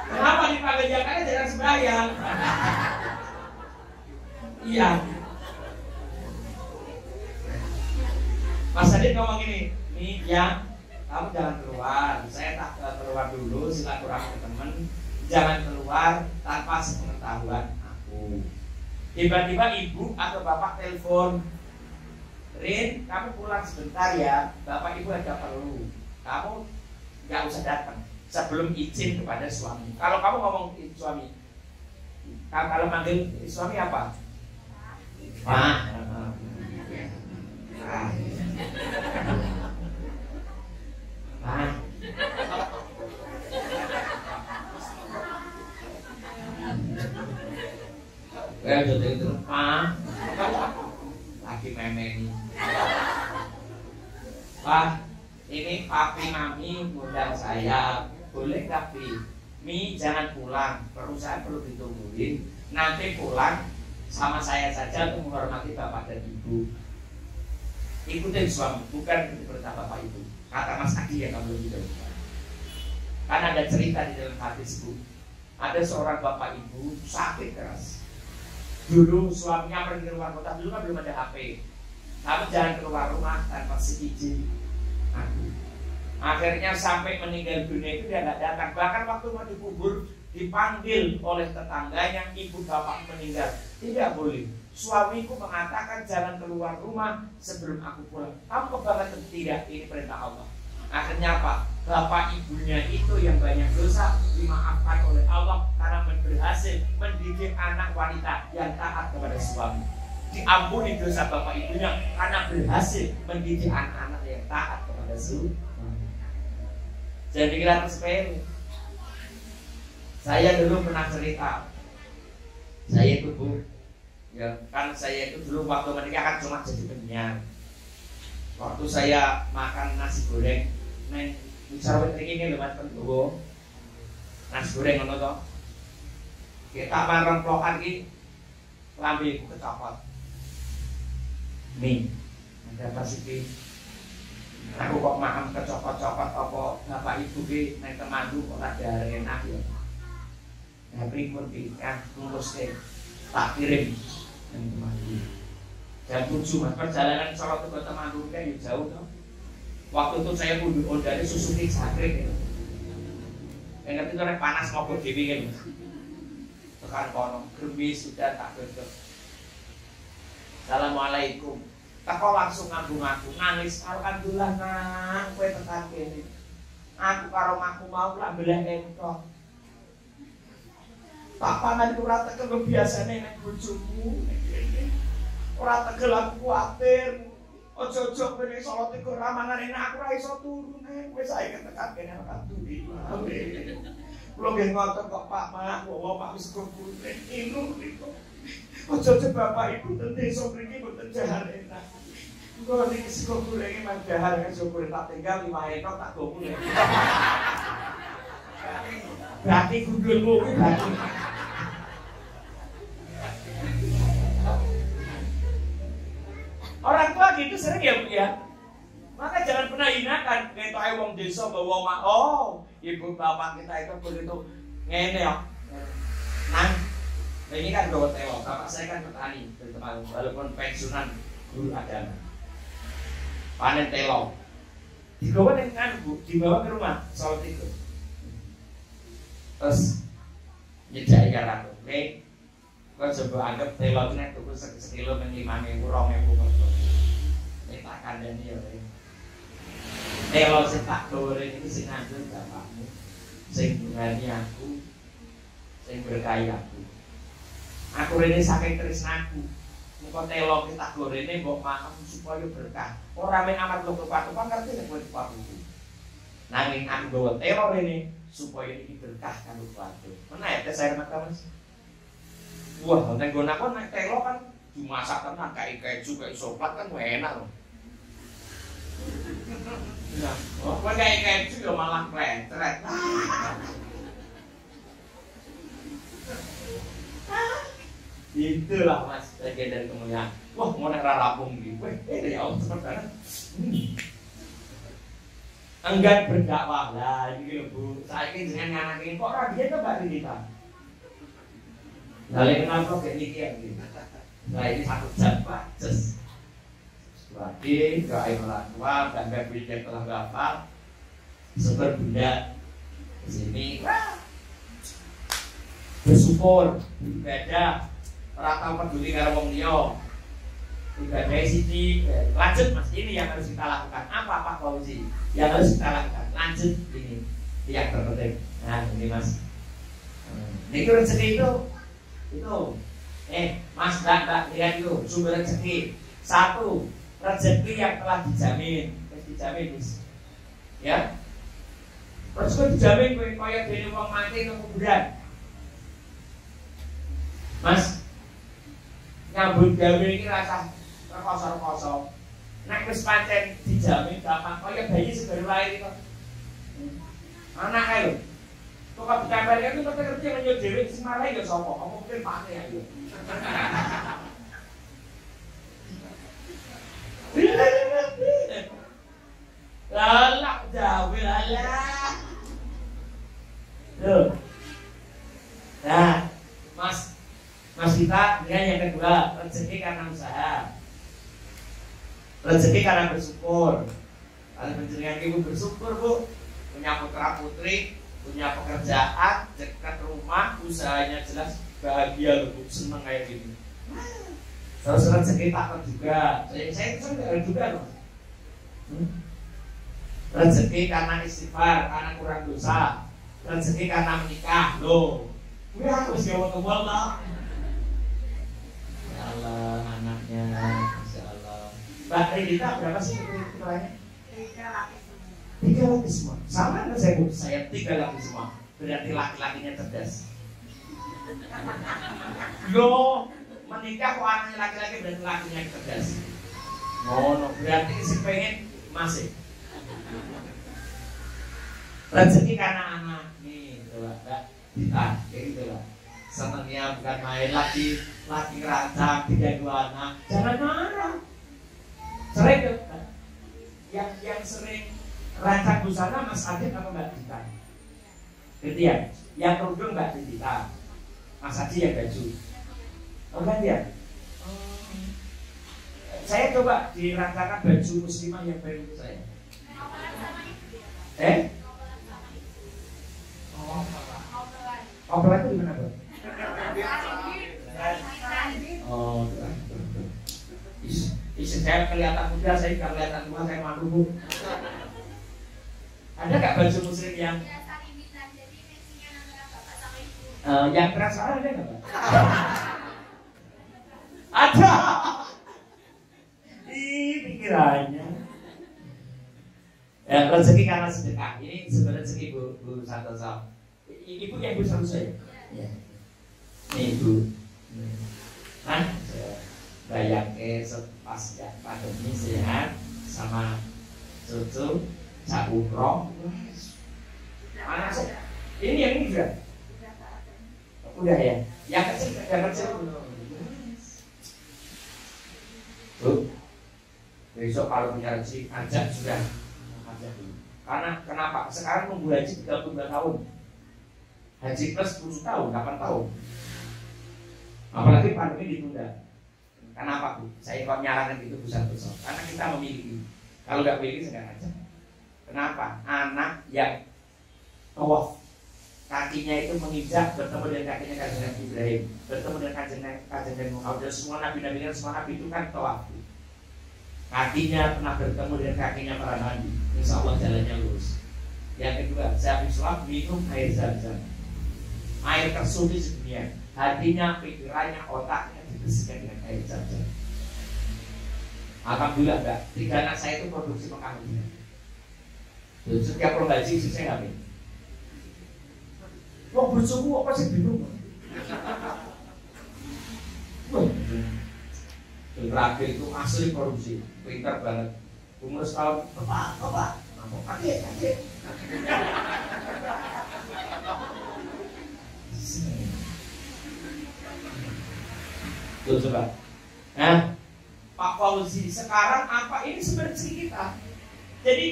kenapa dipanggil yang karena jarang sembahyang? Iya. Mas Adi ngomong gini, nih yang kamu jangan keluar, saya tak keluar dulu, silaturahmi ke teman, jangan keluar tanpa sepengetahuan aku. Tiba-tiba ibu atau bapak telepon, Rin, kamu pulang sebentar ya, bapak ibu ada perlu, kamu nggak usah datang sebelum izin kepada suami. Kalau kamu ngomong suami, kalau manggil suami apa? Pak. Jadi itu lagi memeni. Pak, ini papi mami ngundang saya, boleh nggak Pi? Mi jangan pulang, perusahaan perlu ditungguin. Nanti pulang sama saya saja untuk menghormati bapak dan ibu. Ikutin suami, bukan perintah bapak ibu. Kata Mas Adi yang kamu gitu. Karena ada cerita di dalam hadis Bu. Ada seorang bapak ibu sakit keras. Dulu suaminya pergi keluar kota, dulu kan belum ada HP. Kamu jangan keluar rumah tanpa izin aku. Akhirnya sampai meninggal dunia itu dia nggak datang. Bahkan waktu mau dikubur dipanggil oleh tetangganya, ibu bapak meninggal. Tidak boleh. Suamiku mengatakan jangan keluar rumah sebelum aku pulang. Kamu kebangetan? Tidak, ini perintah Allah. Akhirnya apa? Bapak ibunya itu yang banyak dosa dimaafkan oleh Allah karena berhasil mendidik anak wanita yang taat kepada suami. Diampuni dosa bapak ibunya karena berhasil mendidik anak-anak yang taat kepada suami. Jadi kira sepele. Saya dulu pernah cerita. Saya itu Bu, ya kan saya itu dulu waktu menikah kan cuma jadi penyiar. Waktu saya makan nasi goreng, neng bicara ini lewat pendowo, nasi goreng ngono to. Kita bareng plokan iki lambe kecopot. Nih, ada apa sih? Aku kok makan kecopot-copot apa bapak ibu ki neng temanku kok ada enak ya. Nah, pripun ki ngurus tak kirim neng temanku. Jam 7 Mas, perjalanan Solo ke Temanggung kan jauh tuh. Waktu itu saya mundur ondane Suzuki Jangkrik gitu. Ngerti itu nek panas ngopo dhewe kan. Tekan kono, gerimis sudah tak dodok. Assalamualaikum. Teko langsung ngambung aku, nangis. Alhamdulillah nang kowe tekan kene. Aku karo makku mau lak mbeleh entok. Tak pangan ora tekel biasane nek bojomu. Ora tegel aku kuwatir. Ojo-ojo kene Solo Tigo ramangan enak aku ora iso turu nek wis saiki tekan kene ora turu. Kulo nggih ngoten kok Pak Mak, bawa Pak wis kumpulin inu niku. Ojo-ojo bapak ibu ten desa mriki mboten jahar enak. Kulo niki sego gorenge mang jahar kan syukur tak tinggal 5 enok tak goku. Berarti gundulmu kuwi berarti. Orang tua gitu sering ya Bu ya. Maka jangan pernah hinakan. Ketok ae wong desa bawa mak. Oh, ibu bapak kita itu begitu ngene ya. Nang, ini kan bawa tewok. Bapak saya kan petani dari Temanggung, walaupun pensiunan guru agama. Panen telo. Dibawa dengan Bu, dibawa ke rumah Solo Tigo. Terus nyedaki karo aku. Oke. Kau coba anggap telo ini tuku sekilo men 5.000 2.000 ini tak kandani ya. Telo sing tak goreng iki sing ngandel bapakmu. Sing ngani aku. Sing berkahi aku. Aku rene saking tresnaku. Muka telo kita gorene mbok makan supaya berkah. Ora men amat lho kepatuk ngerti nek kowe kepatuk. Nanging aku gawa telo rene supaya iki berkah kanggo kepatuk. Menawa tes air mata Mas. Wah, nek nggon aku nek telo kan dimasak tenan kayak keju kayak coklat kan enak loh. Nah, kok kayak keju ya malah klecret. Itulah Mas bagian dari kemuliaan. Wah, mau nek rapung iki. Weh, ya Allah sebenarnya. Enggan berdakwah. Lah iki lho Bu, saiki jenengan nganakin kok ora biyen to Mbak Rita. Lah lek kenapa kayak iki ya gitu. Nah ini 1 jam Pak, just lagi doa orang tua dan bebek telah berapa super bunda di sini bersyukur ibadah rata peduli karo wong liya ibadah siji lanjut Mas ini yang harus kita lakukan apa Pak Fauzi yang harus kita lakukan lanjut ini yang terpenting nah ini Mas ini rezeki itu Mas Mbak lihat itu sumber rezeki 1 rezeki yang telah dijamin Mas ya terus kok dijamin kowe kaya dene wong mati nang kuburan Mas nyambut gawe iki rasa rekoso-rekoso nek wis pancen dijamin gampang kaya bayi segera lahir itu anak ae lho kok ditempel itu kok ngerti menyuk dhewe sing marai ya sapa apa mungkin pake ya yo Lalak jawil alah. Loh. Nah, Mas kita dengan yang kedua, rezeki karena usaha. Rezeki karena bersyukur. Kalau penjenengan ibu bersyukur, Bu, punya putra putri, punya pekerjaan, dekat rumah, usahanya jelas, bahagia loh, Bu, seneng kayak gini. Terus rezeki takut juga. Saya itu enggak juga loh. Rezeki karena istighfar, karena kurang dosa. Rezeki karena menikah loh. Gue harus jawab ke bola. Ya Allah, anaknya, Masya Allah. Mbak Rita berapa sih ukurannya? 3 laki semua. Sama nggak saya Bu? Saya 3 laki semua. Berarti laki-lakinya cerdas. Loh. Menikah kok anaknya laki-laki berarti lakinya cerdas. Ngono berarti si pengen masih. Rezeki karena anak nih, coba Mbak Dita, kayak gitu lah. Senangnya bukan main lagi rancang 3 anak. Jangan marah. Sering tuh, yang sering rancang busana Mas Adit apa Mbak Dita? Gitu ya. Yang kerudung Mbak Dita, Mas Adi yang baju. Oh kan ya? Saya coba dirancangkan baju muslimah yang baru untuk saya. Opera itu di mana, Bro? Oh, saya kelihatan muda, saya nggak kelihatan tua, saya malu Bu. Ada nggak baju muslim yang transparan ada nggak, Pak? Ada. Pikirannya. Ya, rezeki karena sedekah. Ini sebenarnya rezeki Bu Santoso. Ibu yang Bu Santoso ya? Ya. Ini Ibu. Kan bayangke pas pandemi sehat sama cucu sak umroh. Anak saya. Ini yang ini juga. Udah ya. Yang kecil belum. Bu, besok kalau punya rezeki ajak sudah ajak dulu. Karena kenapa? Sekarang nunggu haji 32 tahun. Haji plus 10 tahun, 8 tahun. Apalagi pandemi ditunda. Kenapa Bu? Saya kok nyaranin itu besar. Karena kita memiliki. Kalau nggak memiliki saya nggak ajak. Kenapa? Anak yang tawaf kakinya itu menginjak bertemu dengan kakinya Kanjeng Nabi Ibrahim, bertemu dengan Kanjeng Nabi Muhammad. Semua nabi-nabi dan semua nabi itu kan tawaf. Kakinya pernah bertemu dengan kakinya para nabi. Insya Allah jalannya lurus. Yang kedua, saya Islam minum air zam-zam, air tersuci sedunia. Hatinya, pikirannya, otaknya bersihkan dengan air zam-zam. Alhamdulillah enggak, 3 anak saya itu produksi makanan. Setiap pulang gaji istri saya hamil. Wong bojoku apa sih bingung? Terakhir itu asli korupsi, pintar banget. Umur setahun, bapak, mau kakek. Tuh coba. Nah, Pak Fauzi, sekarang apa ini sebenarnya kita? Jadi,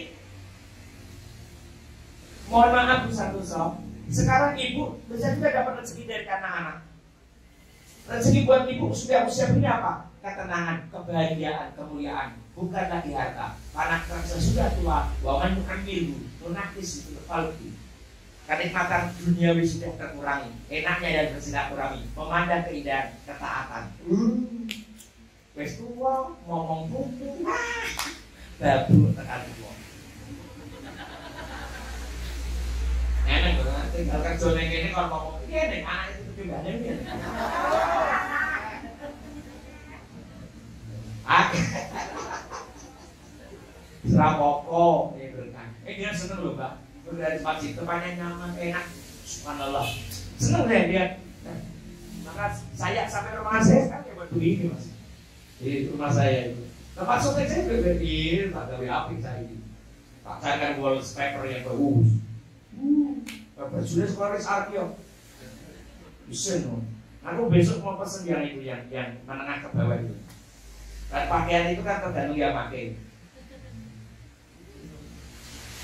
mohon maaf Bu Santoso, sekarang ibu bisa juga dapat rezeki dari anak-anak. Rezeki buat ibu sudah usia ini apa? Ketenangan, kebahagiaan, kemuliaan, bukan lagi harta. Karena kerja sudah tua, waman ambil munakis itu falki. Kenikmatan duniawi sudah terkurangi, enaknya dan bersilaturahmi, memandang keindahan, ketaatan. Wes tua, ngomong buku, babu tekan tua. Enak banget, tinggal kerja neng ini kalau ngomong, iya neng anak itu juga neng ini. Serapoko, ya berkan. Dia seneng loh mbak, dari masjid tempatnya nyaman, enak, subhanallah. Seneng deh dia. Maka saya sampai rumah saya kan kayak begini mas. Di rumah saya itu tempat syuting saya berbeda, tak gawe api saya ini. Tak saya kan wallpaper yang bagus. Bajunya sekolah Arkio. Bisa no. Aku besok mau pesen yang itu yang menengah ke bawah itu. Dan pakaian itu kan tergantung dia pakai.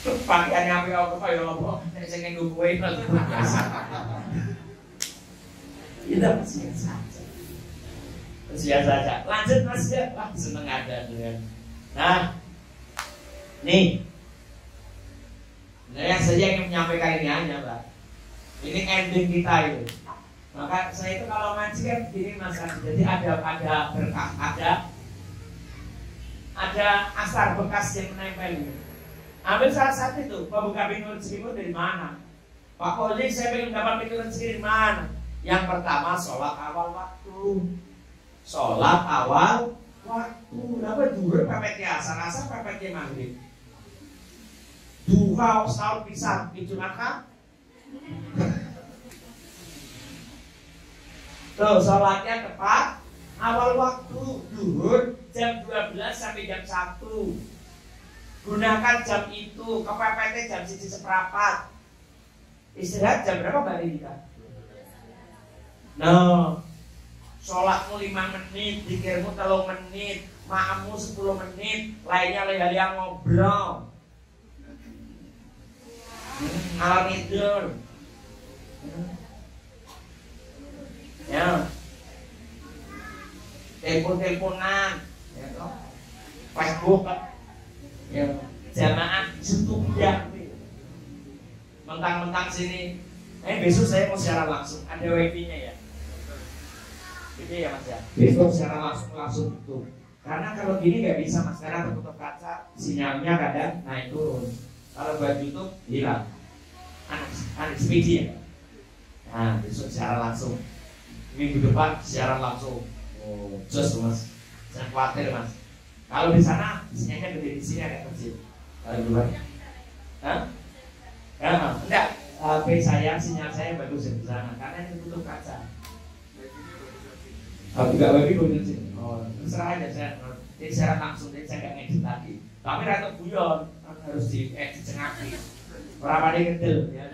Pakaiannya apa ya kayak apa? Saya nganggo kowe itu biasa. Kita masih saja. Siap saja. Lanjut mas ya. Wah seneng ada dengan. Nah, nih. Saya saja yang menyampaikan ini hanya mbak. Ini ending kita itu. Maka saya itu kalau ngaji kan begini mas. Jadi ada berkah, ada asar bekas yang menempel. Ambil salah satu itu. Pembuka pintu rezekimu dari mana? Pak Fauzi saya ingin dapat pintu rezeki dari mana? Yang pertama sholat awal waktu. Sholat awal waktu. Kenapa dulu pepet asar pepet maghrib. Duha setahun pisah di Jumat. Tuh sholatnya tepat awal waktu duhur jam 12 sampai jam 1. Gunakan jam itu, kepepetnya jam 1:15. Istirahat jam berapa Mbak Rita? No. Sholatmu 5 menit, zikirmu 3 menit, maammu 10 menit, lainnya leha-leha ngobrol. Ngalor tidur. Ya. Telepon-teleponan, ya toh. Facebook, ya. Jamaah setumpah. Mentang-mentang sini. Besok saya mau siaran langsung, ada wifi-nya ya. Gitu ya mas ya. Besok siaran langsung itu. Karena kalau gini nggak bisa mas, karena tertutup kaca, sinyalnya kadang naik turun. Kalau buat YouTube hilang. Anak speedy ya. Nah besok siaran langsung. Minggu depan siaran langsung. Oh, just mas. Jangan khawatir mas. Kalau di sana sinyalnya gede, di sini agak kecil. Kalau di luar. Hah? Enggak. HP saya, sinyal saya bagus di sana karena ini tutup kaca. Oh, juga wifi bagus sih. Oh, terserah aja saya. Jadi siaran langsung, jadi saya nggak ngedit lagi. Tapi rata guyon harus di-edit cengaki. Berapa dia kecil? Ya.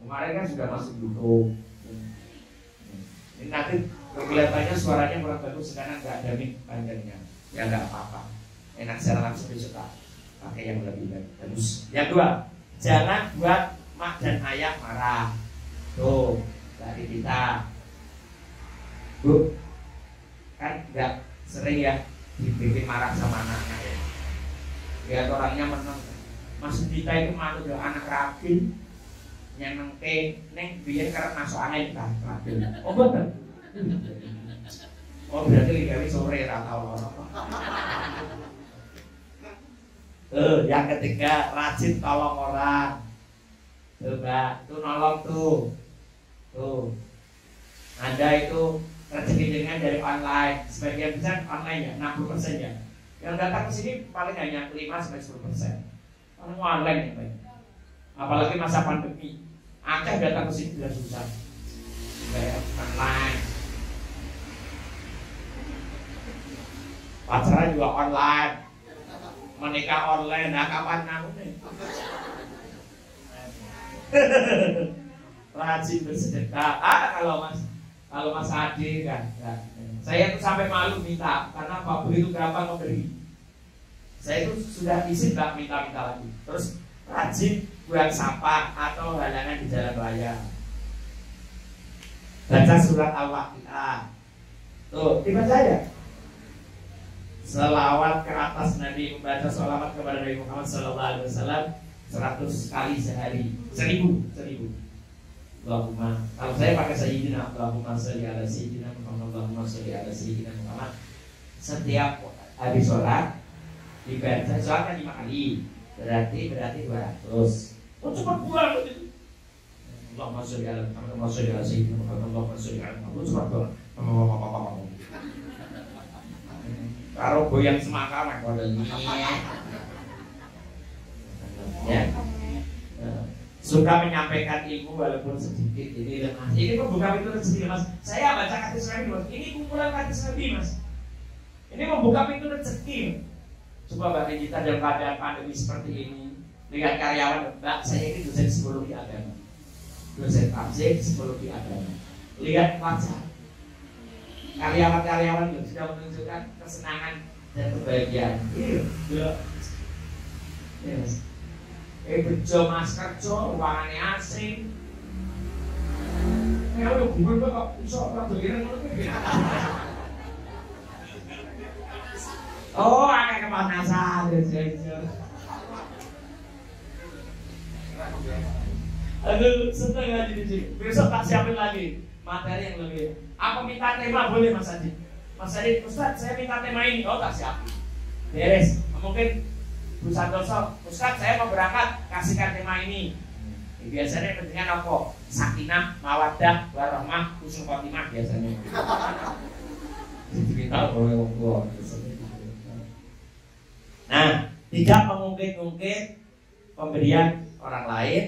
Kemarin kan sudah masuk YouTube. Ini nanti kelihatannya suaranya kurang bagus karena nggak ada mic panjangnya. Ya nggak apa-apa. Enak secara langsung bisa pakai yang lebih bagus. Yang kedua, jangan buat mak dan ayah marah. Tuh dari kita, Bu, kan nggak sering ya dibikin marah sama anaknya ya. Lihat orangnya menang. Mas Dita itu manut ya anak rapi yang nengke neng biar karena masuk angin kan rapi. Oh betul. Oh berarti ligawi sore ratau loro. Yang ketiga rajin tolong orang. Coba tuh nolong tuh. Anda itu rezeki dengan dari online, sebagian besar online ya, 60% ya. Yang datang ke sini paling hanya 5-10%. Orang online ya Pak. Apalagi masa pandemi, Aceh datang ke sini sudah susah. Kayak online, pacaran juga online, menikah online, nah kapan nih? Rajin bersedekah. Kalau Mas Ade kan, saya tuh sampai malu minta karena Pak begitu gampang memberi. Saya itu sudah izin nggak minta-minta lagi. Terus rajin buang sampah atau halangan di jalan raya. Baca surat Al-Waqiah. Tuh, tiba saya. Selawat ke atas Nabi, membaca sholawat kepada Nabi Muhammad SAW 100 kali sehari. 1000. Allahumma, kalau saya pakai Sayyidina, Allahumma sholli ala Sayyidina Muhammad, Allahumma sholli ala Sayyidina Muhammad. Setiap habis sholat dibaca, sholatnya 5 kali, berarti 200. Oh cuma buang gitu. Allahumma sholli ala Muhammad, Allahumma sholli ala Sayyidina Muhammad, Allahumma sholli ala Muhammad. Cuma buang. Karo goyang semaka modelnya. Ya. Suka menyampaikan ilmu walaupun sedikit. Ini membuka pintu rezeki Mas. Saya baca hadis Nabi Mas. Ini kumpulan hadis Nabi Mas. Ini membuka pintu rezeki. Coba bagi kita dalam keadaan pandemi seperti ini, lihat karyawan, Mbak saya ini dosen psikologi agama, dosen tafsir psikologi agama. Lihat wajah karyawan-karyawan yang sudah menunjukkan kesenangan dan kebahagiaan. Iya. Yes. Bejo masker jo, ruangannya asing. Udah bukan kok iso ora dolen ngono kuwi. Oh, akeh kepanasan. Aduh, seneng aja di sini. Besok tak siapin lagi materi yang lebih. Apa minta tema boleh Mas Adi? Mas Adi, Ustaz saya minta tema ini. Oh tak siapin. Beres. Mungkin Bu Santoso, Ustaz saya mau berangkat, kasihkan tema ini. Biasanya pentingnya apa? Sakinah, mawaddah, warahmah, husnul khotimah biasanya. Kita boleh ngomong. Nah, tidak mengungkit-ungkit pemberian orang lain.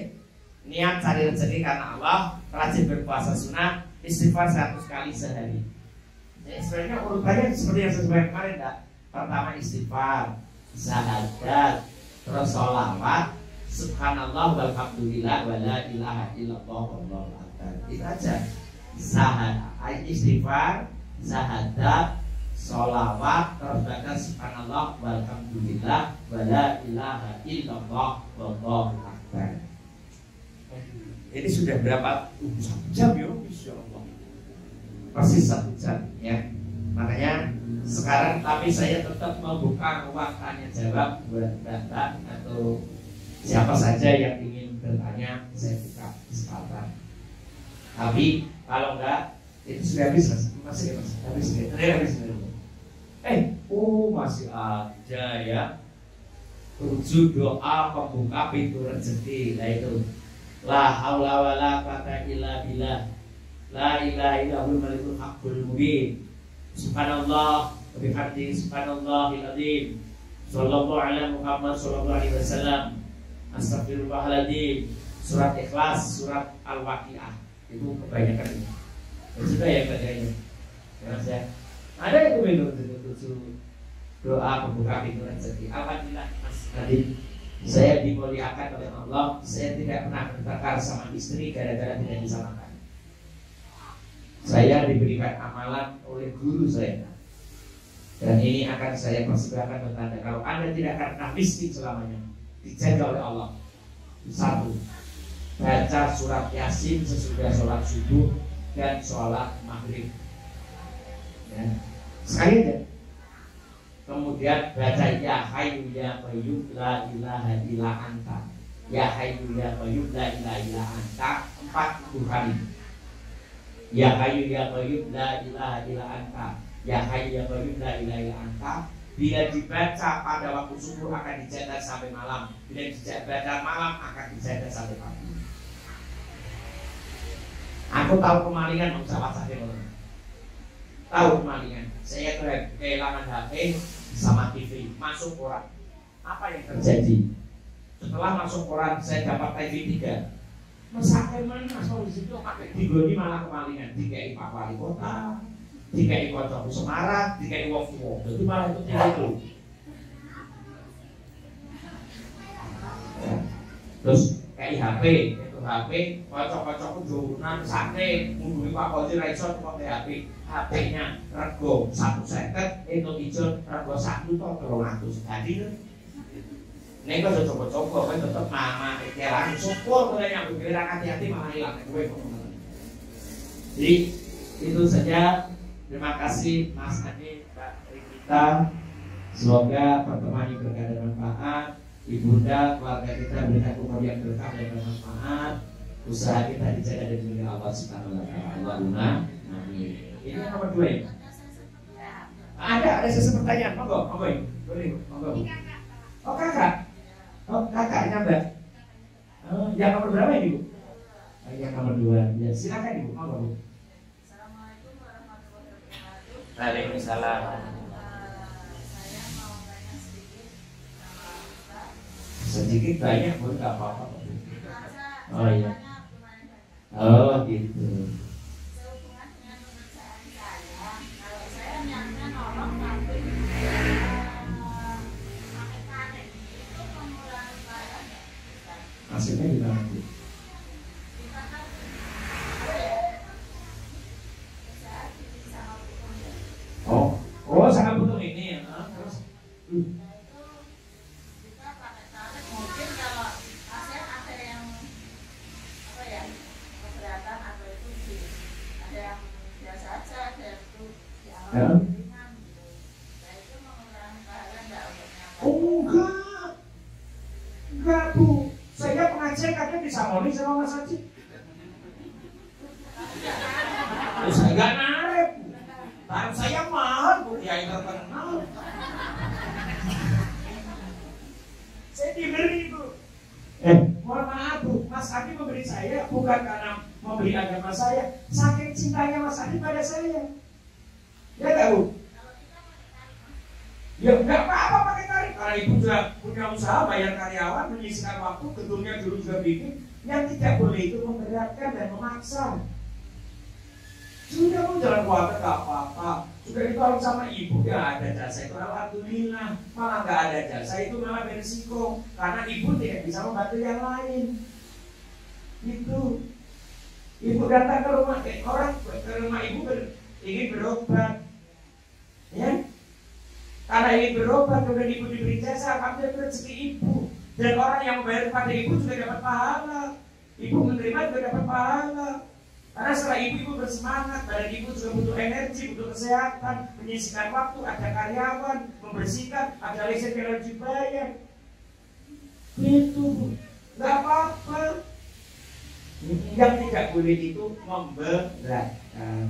Niat cari rezeki karena Allah, rajin berpuasa sunnah, istighfar 100 kali sehari. Jadi sebenarnya urutannya seperti yang saya sampaikan kemarin, enggak? Pertama istighfar, syahadat, terus sholawat, subhanallah walhamdulillah wala ilaha illallah wallahu akbar. Itu aja. Istighfar, syahadat, sholawat, terus baca subhanallah walhamdulillah wala ilaha illallah wallahu akbar. Ini sudah berapa? 1 jam ya, insyaallah. Persis 1 jam ya. Makanya sekarang tapi saya tetap membuka ruang tanya jawab buat Bapak atau siapa saja yang ingin bertanya, saya buka kesempatan. Tapi kalau enggak, itu sudah habis Mas. Masih ya Mas? Habis ya? Habis masih ada ya. 7 doa pembuka pintu rezeki. Nah itu la haula wala quwata illa billah. La ilaha illallahul malikul haqqul mubin. Subhanallah wa bihamdihi subhanallahil azim. Sallallahu ala Muhammad sallallahu alaihi wasallam. Astagfirullahaladzim. Surat Ikhlas, surat Al-Waqiah. Itu kebanyakan ini. Ya sudah ya bacanya. Ya. Ada yang begitu 7 doa pembuka pintu rezeki. Alhamdulillah Mas tadi saya dimuliakan oleh Allah. Saya tidak pernah bertengkar sama istri gara-gara tidak bisa makan. Saya diberikan amalan oleh guru saya, dan ini akan saya persembahkan bertanda kalau Anda tidak akan pernah miskin selamanya, dijaga oleh Allah. 1. Baca surat Yasin sesudah sholat subuh dan sholat maghrib ya. Sekali aja. Kemudian baca ya hayyu ya qayyum la ilaha illa anta. Ya hayyu ya qayyum la ilaha illa anta 40 kali. Ya hayyu ya qayyum la ilaha illa anta. Ya hayyu ya qayyum la ilaha illa anta. Bila dibaca pada waktu subuh akan dijaga sampai malam. Bila dibaca malam akan dijaga sampai pagi. Aku tahu kemalingan bisa baca tahu kemalingan. Saya kehilangan HP sama TV, masuk koran. Apa yang terjadi? Setelah masuk koran, saya dapat TV 3. Masakan mana solusinya pakai digoni malah kemalingan. DKI Pak Wali Kota, DKI Kota Semarang, DKI Wong. Jadi malah itu itu. Terus kayak HP, itu HP, kocok-kocok jurunan sate, mundur Pak Koji Raison pakai HP, HP-nya rego 150, itu hijau rego 1 atau 300. Jadi ini kok coba-coba, kan tetap mama kejalan, syukur mulai yang bergerak hati-hati malah hilang. Jadi itu saja. Terima kasih Mas Adi, Mbak Rita. Semoga pertemuan ini berkah dan manfaat. Ibunda, keluarga kita berikan umur yang berkah dan bermanfaat. Usaha kita dijaga dan dimiliki Allah Subhanahu wa Ta'ala. Allahumma amin. Ini yang nomor 2 ya. Ada sesuatu pertanyaan, monggo, boleh, monggo. Oh kakak. Oh kakaknya Mbak. Oh, yang nomor berapa ini Bu? Oh, yang nomor 2. Ya silakan Ibu, monggo Bu. Assalamualaikum warahmatullahi wabarakatuh. Waalaikumsalam. Saya mau tanya sedikit sama Ustaz. Sedikit banyak pun nggak apa-apa. Oh iya. Kemarin Oh gitu. sehubungan dengan pekerjaan saya, kalau saya niatnya nolong tapi pakai karet itu mengurangi barang nggak? Ustaz? Maksudnya gimana Bu? Kita kan pekerjaan sama hukum ya. Oh sangat butuh ini ya. Terus. Nah itu kita pakai karet mungkin kalau pasien ada yang apa ya keberatan atau itu ada yang biasa aja, ada yang itu yang Ya. ringan gitu. Nah itu mengurangi bahaya nggak obatnya? Oh enggak Bu. Saya pengajian kadang disamoni sama Mas Haji. Saya nggak narik. Tarif saya mahal Bu, ya terkenal. Saya diberi Bu. Mohon maaf Bu, Mas Adi memberi saya bukan karena memberi agama saya, saking cintanya Mas Adi pada saya. Ya nggak Bu? Ya nggak apa-apa pakai tarif, karena Ibu juga punya usaha bayar karyawan, menyisikan waktu, gedungnya dulu juga bikin. Yang tidak boleh itu memberatkan dan memaksa. Sudah mau jalan keluarga nggak apa-apa. Sudah ditolong sama Ibu, ya ada jasa itu alhamdulillah. Malah nggak ada jasa itu malah berisiko, karena Ibu tidak bisa membantu yang lain. Itu Ibu datang ke rumah orang, ke rumah Ibu ingin berobat, ya. Karena ingin berobat, kemudian Ibu diberi jasa, alhamdulillah rezeki Ibu. Dan orang yang membayar kepada Ibu juga dapat pahala. Ibu menerima juga dapat pahala. Karena setelah Ibu bersemangat, badan Ibu juga butuh energi, butuh kesehatan, menyisihkan waktu, ada karyawan, membersihkan, ada listrik yang harus dibayar. Itu nggak apa-apa. Yang tidak boleh itu memberatkan.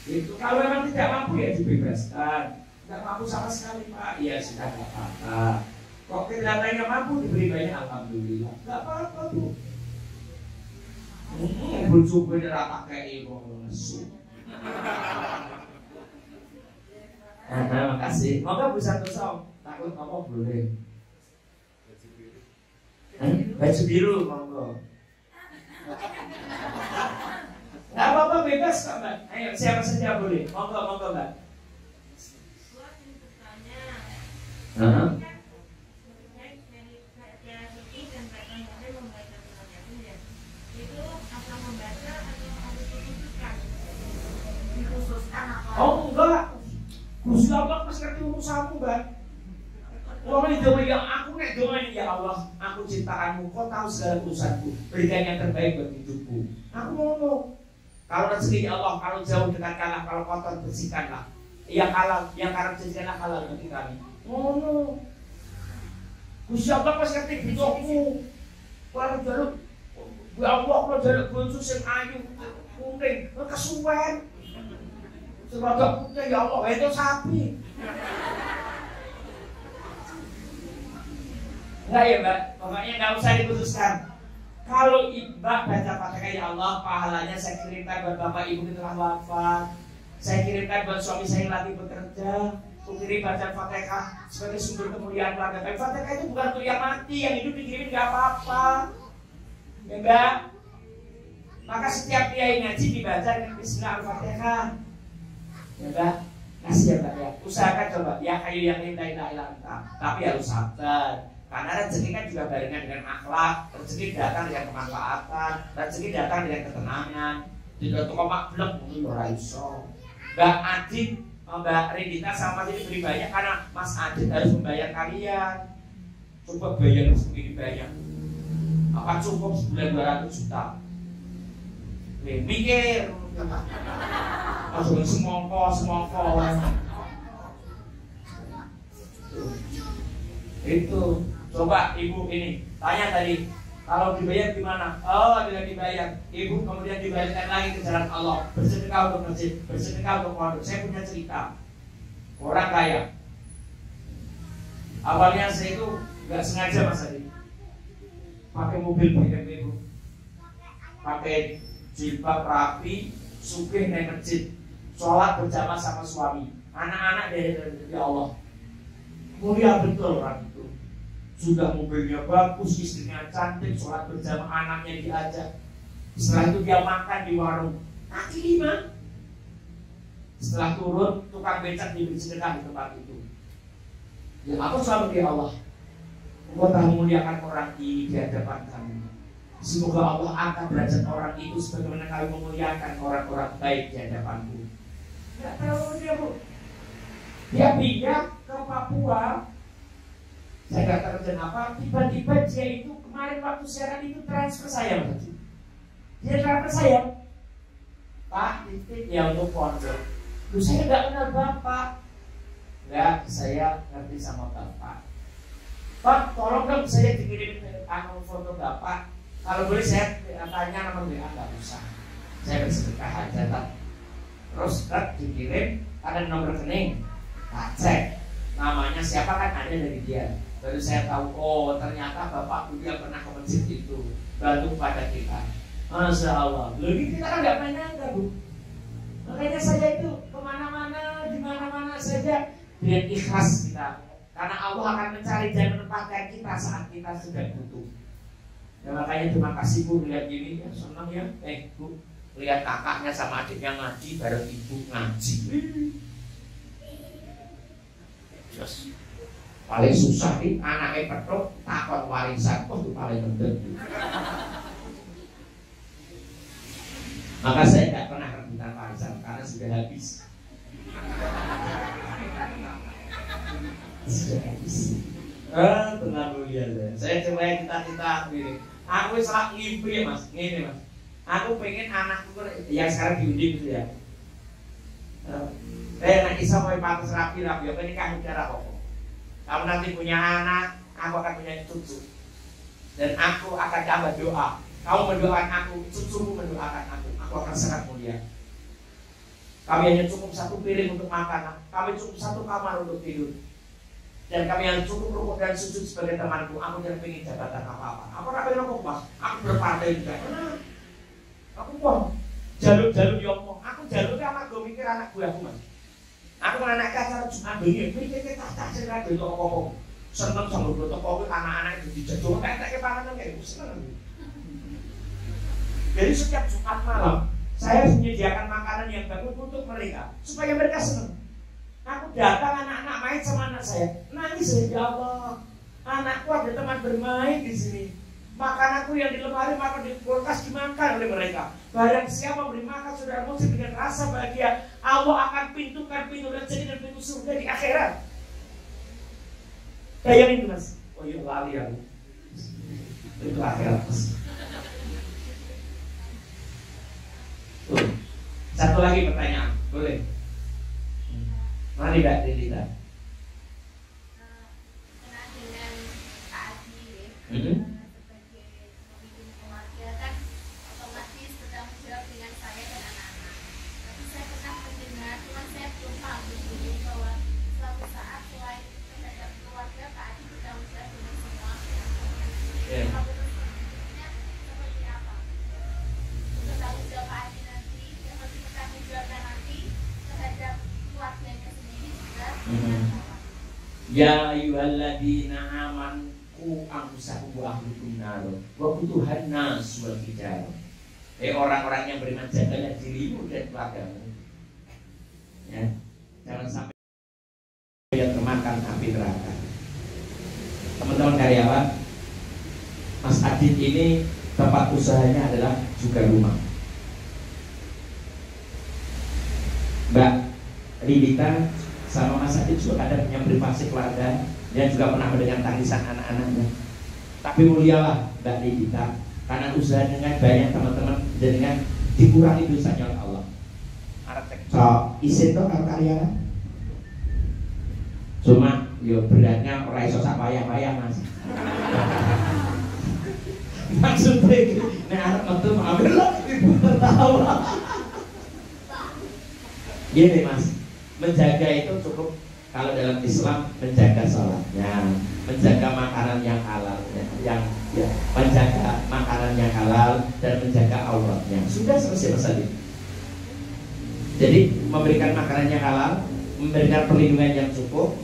Itu kalau memang tidak mampu ya dibebaskan. Nggak mampu sama sekali Pak, ya sudah nggak apa-apa. Kok kelihatannya mampu diberi banyak, alhamdulillah. Nggak apa-apa Bu. Bujuk bener apa kayak ibu nesu. Makasih. Moga bisa tusong. Takut ngomong boleh. Baju biru monggo. Nggak apa-apa bebas kok Mbak. Ayo siapa saja boleh. Monggo Mbak. Buat yang bertanya, itu apa membaca atau harus dikhususkan? Dikhususkan apa? Oh enggak. Gusti Allah pasti ngerti urusanmu Mbak. Wong ini doa yang aku nek doa ya Allah, aku ciptaanmu, kau tahu segala urusanku, berikan yang terbaik buat hidupku. Aku ngomong, kalau rezeki Allah, kalau jauh dekatkanlah, kalau kotor bersihkanlah. Yang halal, yang haram jadikanlah halal bagi kami. Ngomong, Gusti Allah pasti ngerti hidupmu. Kalau jaluk, ya Allah kalau jaluk bojo sing ayu, kuning, kesuwen. Sebagai putih ya Allah, itu sapi. Enggak ya Mbak, pokoknya nggak usah diputuskan. Kalau Mbak baca Fatihah ya Allah, pahalanya saya kirimkan buat Bapak Ibu yang telah wafat. Saya kirimkan buat suami saya yang lagi bekerja. Kirim bacaan Fatihah sebagai sumber kemuliaan keluarga. Tapi Fatihah itu bukan untuk yang mati, yang hidup dikirimin nggak apa-apa, ya enggak? Maka setiap kiai ngaji dibaca dengan Bismillah Al-Fatihah, ya enggak? Kasih ya Mbak ya. Usahakan coba ya kayu yang la ilaha illa anta. Tapi harus sabar. Karena rezeki kan juga barengan dengan akhlak. Rezeki datang dengan kemanfaatan. Rezeki datang dengan ketenangan. Tidak tuh kok mak blek mungkin ora iso. Mbak Adit, Mbak Rendita sama jadi beri banyak karena Mas Adit harus membayar kalian. Coba bayar segini banyak. Apa cukup sebulan 200 juta? Mikir. Langsung semongko. Itu. Coba ibu ini tanya tadi, kalau dibayar gimana? Oh, tidak dibayar. Ibu kemudian dibayarkan lagi ke jalan Allah. Bersedekah untuk masjid, bersedekah untuk pondok. Saya punya cerita. Orang kaya. Awalnya saya itu nggak sengaja Mas Adi. Pakai mobil BMW ibu. Pakai jilbab rapi, sugih naik masjid, sholat berjamaah sama suami, anak-anak dari Allah. Mulia betul orang itu. Sudah mobilnya bagus, istrinya cantik, sholat berjamaah, anaknya diajak. Setelah itu dia makan di warung kaki 5. Setelah turun, tukang becak diberi sedekah di tempat itu. Ya aku selalu di Allah. Engkau telah memuliakan orang ini di hadapan kami. Semoga Allah angkat derajat orang itu sebagaimana kami memuliakan orang-orang baik di hadapanmu. Tidak tahu dia bu. Dia pindah ke Papua. Saya nggak tahu kenapa. Tiba-tiba dia itu kemarin waktu siaran itu transfer saya berarti. Dia transfer saya. Pak, titik ya untuk pondok. Lu saya nggak kenal bapak. Nggak, saya ngerti sama bapak. Pak, tolong dong saya dikirim foto bapak. Kalau boleh saya tanya nomor WA, nggak usah. Saya bersedekah aja tak. Terus dikirim, ada nomor rekening. Tak cek namanya siapa kan ada dari dia. Baru saya tahu, oh ternyata bapak dia pernah ke masjid itu, bantu pada kita. Masya Allah. Lalu kita kan nggak pernah nyangka bu. Makanya saya itu kemana-mana, dimana-mana saja dengan ikhlas kita. Karena Allah akan mencari dan menempatkan kita saat kita sedang butuh. Ya, makanya terima kasih bu lihat gini ya senang ya. Bu lihat kakaknya sama adiknya ngaji bareng ibu ngaji. Terus paling susah nih anaknya petruk takut warisan itu paling penting. Maka saya tidak pernah rebutan warisan karena sudah habis. Sudah habis. Tenang dulu ya saya coba kita ini. Aku salah ngimpi ya mas, ini mas. Aku pengen anakku yang sekarang diundi gitu ya. Nak isa mau pantas rapi, ya ini kamu cara apa? Kamu nanti punya anak, aku akan punya cucu. Dan aku akan tambah doa. Kamu mendoakan aku, cucumu mendoakan aku akan sangat mulia. Kami hanya cukup satu piring untuk makan, kami cukup satu kamar untuk tidur. Dan kami yang cukup rukuk dan sujud sebagai temanku. Aku tidak ingin jabatan apa-apa. Aku tidak ingin rukuk mas. Aku berpartai juga. Aku pun jalur-jalur yomong. Aku jalurnya sama gue mikir anak gue aku mas. Aku kan anak acara Jumat begini. Mikir tak cerita itu apa-apa. Seneng sama gue toko anak-anak itu dijadul. Kayak panganan kayak gue seneng. Jadi setiap Jumat malam saya menyediakan makanan yang bagus untuk mereka supaya mereka senang. Aku datang anak-anak main sama anak saya, nangis ya Allah. Anakku ada teman bermain di sini. Makan aku yang di lemari, makan di kulkas dimakan oleh mereka. Barang siapa memberi makan saudara muslim dengan rasa bahagia, Allah akan pintukan pintu rezeki dan pintu surga di akhirat. Bayangin itu mas. Oh iya lali aku. Itu akhirat mas. Satu lagi pertanyaan, boleh? Mari Mbak Lilita. Kenal dengan Kak Adi Mm-hmm. sebagai pemimpin keluarga kan otomatis bertanggung jawab dengan saya dan anak-anak. Tapi saya pernah mendengar, cuma saya belum paham betul bahwa suatu saat selain terhadap keluarga Kak Adi bertanggung jawab dengan semua. Yeah. Seperti apa? Bertanggung jawab Kak Adi nanti, yang lebih bertanggung jawabnya nanti Ya ayyuhalladzina amanu qu anfusakum wa ahlikum nar wa quduhan nas wal hijar. Orang-orang yang beriman, jagalah dirimu dan keluargamu. Ya, jangan sampai yang termakan api neraka. Teman-teman karyawan, Mas Adit ini tempat usahanya adalah juga rumah. Mbak Lilita sama Mas Adit juga kadang punya privasi keluarga, dan juga pernah mendengar tangisan anak-anaknya. Tapi mulialah Mbak Lilita, karena usaha dengan banyak teman-teman dan dengan dikurangi dosanya oleh Allah. So, isin tuh kalau karyawan cuma yo beratnya orang iso sak payah-payah Mas. Maksudnya nek arep metu ambil lah ibu tertawa. Gini Mas, menjaga itu cukup kalau dalam Islam menjaga sholatnya, menjaga makanan yang halal, menjaga makanan yang halal dan menjaga auratnya. Sudah selesai masalah. Jadi memberikan makanan yang halal, memberikan perlindungan yang cukup,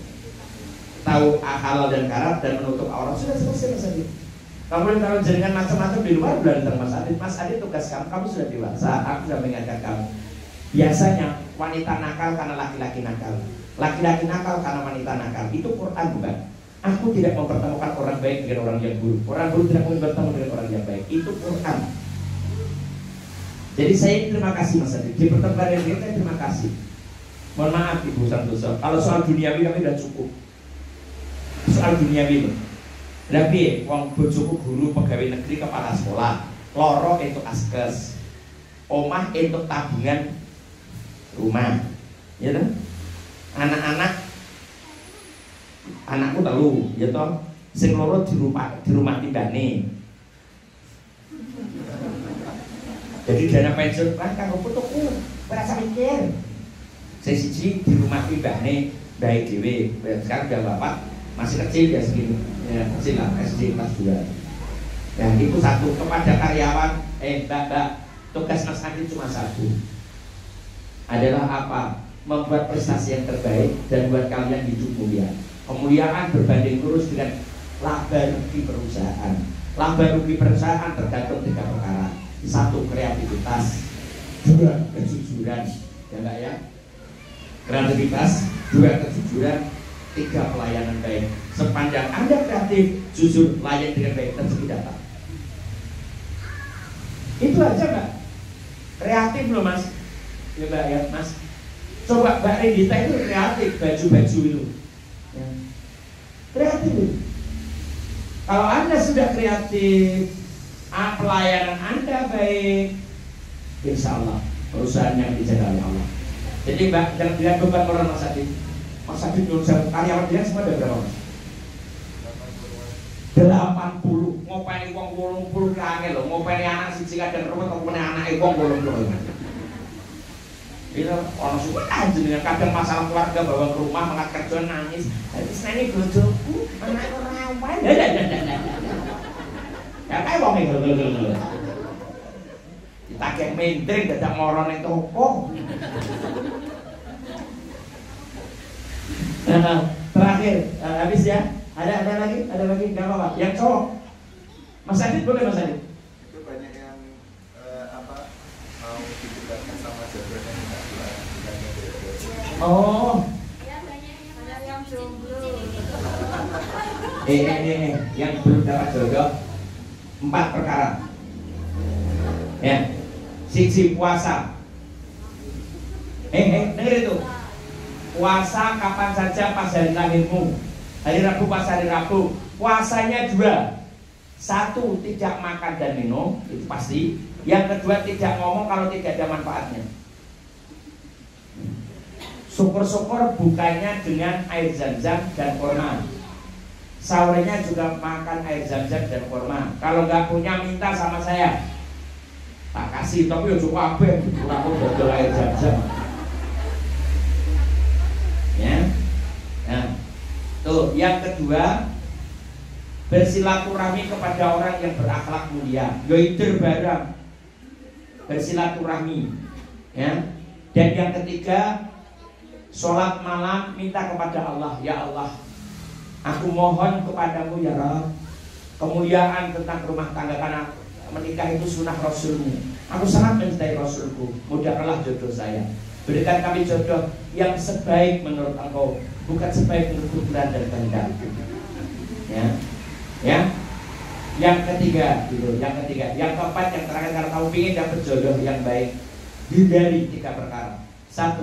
tahu halal dan karat dan menutup aurat, sudah selesai masalah. Kemudian kalau jaringan macam-macam di luar belajar Mas Adit. Mas Adit tugas kamu sudah dewasa, aku sudah mengajar kamu. Biasanya wanita nakal karena laki-laki nakal, laki-laki nakal karena wanita nakal. Itu Quran bukan? Aku tidak mempertemukan orang baik dengan orang yang buruk. Orang buruk tidak mau bertemu dengan orang yang baik. Itu Quran. Jadi saya terima kasih Mas Adit. Di pertemuan ini saya terima kasih. Mohon maaf Ibu Santoso, kalau soal duniawi kami sudah cukup. Soal duniawi tapi wong bojoku guru pegawai negeri kepala sekolah, loro itu askes, omah itu tabungan rumah, ya kan? Anakku telu, ya toh, sing loro di rumah timbane. Jadi dana pensiun kan kanggo putuku, ora usah mikir. Sing siji di rumah timbane baik dhewe, sekarang udah bapak masih kecil ya segini. Ya, kecil lah, SD kelas 2. Ya, itu satu. Kepada karyawan, mbak, tugas Mas Adit cuma satu. Adalah apa? Membuat prestasi yang terbaik dan buat kalian hidup mulia. Kemuliaan berbanding lurus dengan laba rugi perusahaan. Laba rugi perusahaan tergantung 3 perkara. 1, kreativitas. 2, kejujuran. Ya enggak ya? Kreativitas, 2, kejujuran, 3, pelayanan baik. Sepanjang Anda kreatif, jujur, layan dengan baik, rezeki datang. Itu aja Mbak. Kreatif loh Mas. Ya Mbak ya Mas. Coba Mbak Rendita itu kreatif, baju-baju itu ya. Kreatif itu. Kalau Anda sudah kreatif, pelayanan Anda baik, insya Allah perusahaan yang dijaga oleh Allah. Jadi Mbak, jangan dilihat beban orang Mas Adit. Mas Adit karyawan dia semua ada berapa Mas? 80. Ngopeni wong 80 kangen lho, ngopeni anak siji kadang rumah ngopeni anake wong 80. Itu orang suka jenengan kadang masalah keluarga bawa ke rumah mangkat kerja nangis. Wis nene bojoku, anak rawan. Ya kae wong ngel-ngel. Ditakek mentring dadak moro ning toko. Terakhir, habis ya. Ada lagi, nggak apa-apa. Yang cowok, Mas Adit boleh Mas Adit? Itu banyak yang mau didebatkan sama jodohnya nggak. Oh. Ya banyak yang jomblo. Yang belum dapat jodoh 4 perkara. Ya, siji puasa. Dengar itu. Puasa kapan saja pas hari lahirmu. Hari Rabu pas hari Rabu. Puasanya 2. 1, tidak makan dan minum, itu pasti. Yang kedua, tidak ngomong kalau tidak ada manfaatnya. Syukur-syukur bukanya dengan air zam-zam dan kurma. Sahurnya juga makan air zam-zam dan kurma. Kalau nggak punya minta sama saya, tak kasih, tapi ya cukup apa? Aku dodol air zam-zam. Ya, nah, tuh yang kedua, bersilaturahmi kepada orang yang berakhlak mulia, yaitu barang bersilaturahmi, ya. Dan yang ketiga, sholat malam minta kepada Allah, ya Allah, Aku mohon kepadamu ya Rabb, kemuliaan tentang rumah tangga, karena menikah itu sunnah Rasulmu. Aku sangat mencintai Rasulku. Mudahkanlah jodoh saya. Berikan kami jodoh yang sebaik menurut Engkau, bukan sebaik menurut ukuran dan kehendak. Ya, ya. Yang ketiga, gitu. Yang keempat, yang terakhir, kalau kamu ingin dapat jodoh yang baik, hindari 3 perkara. 1.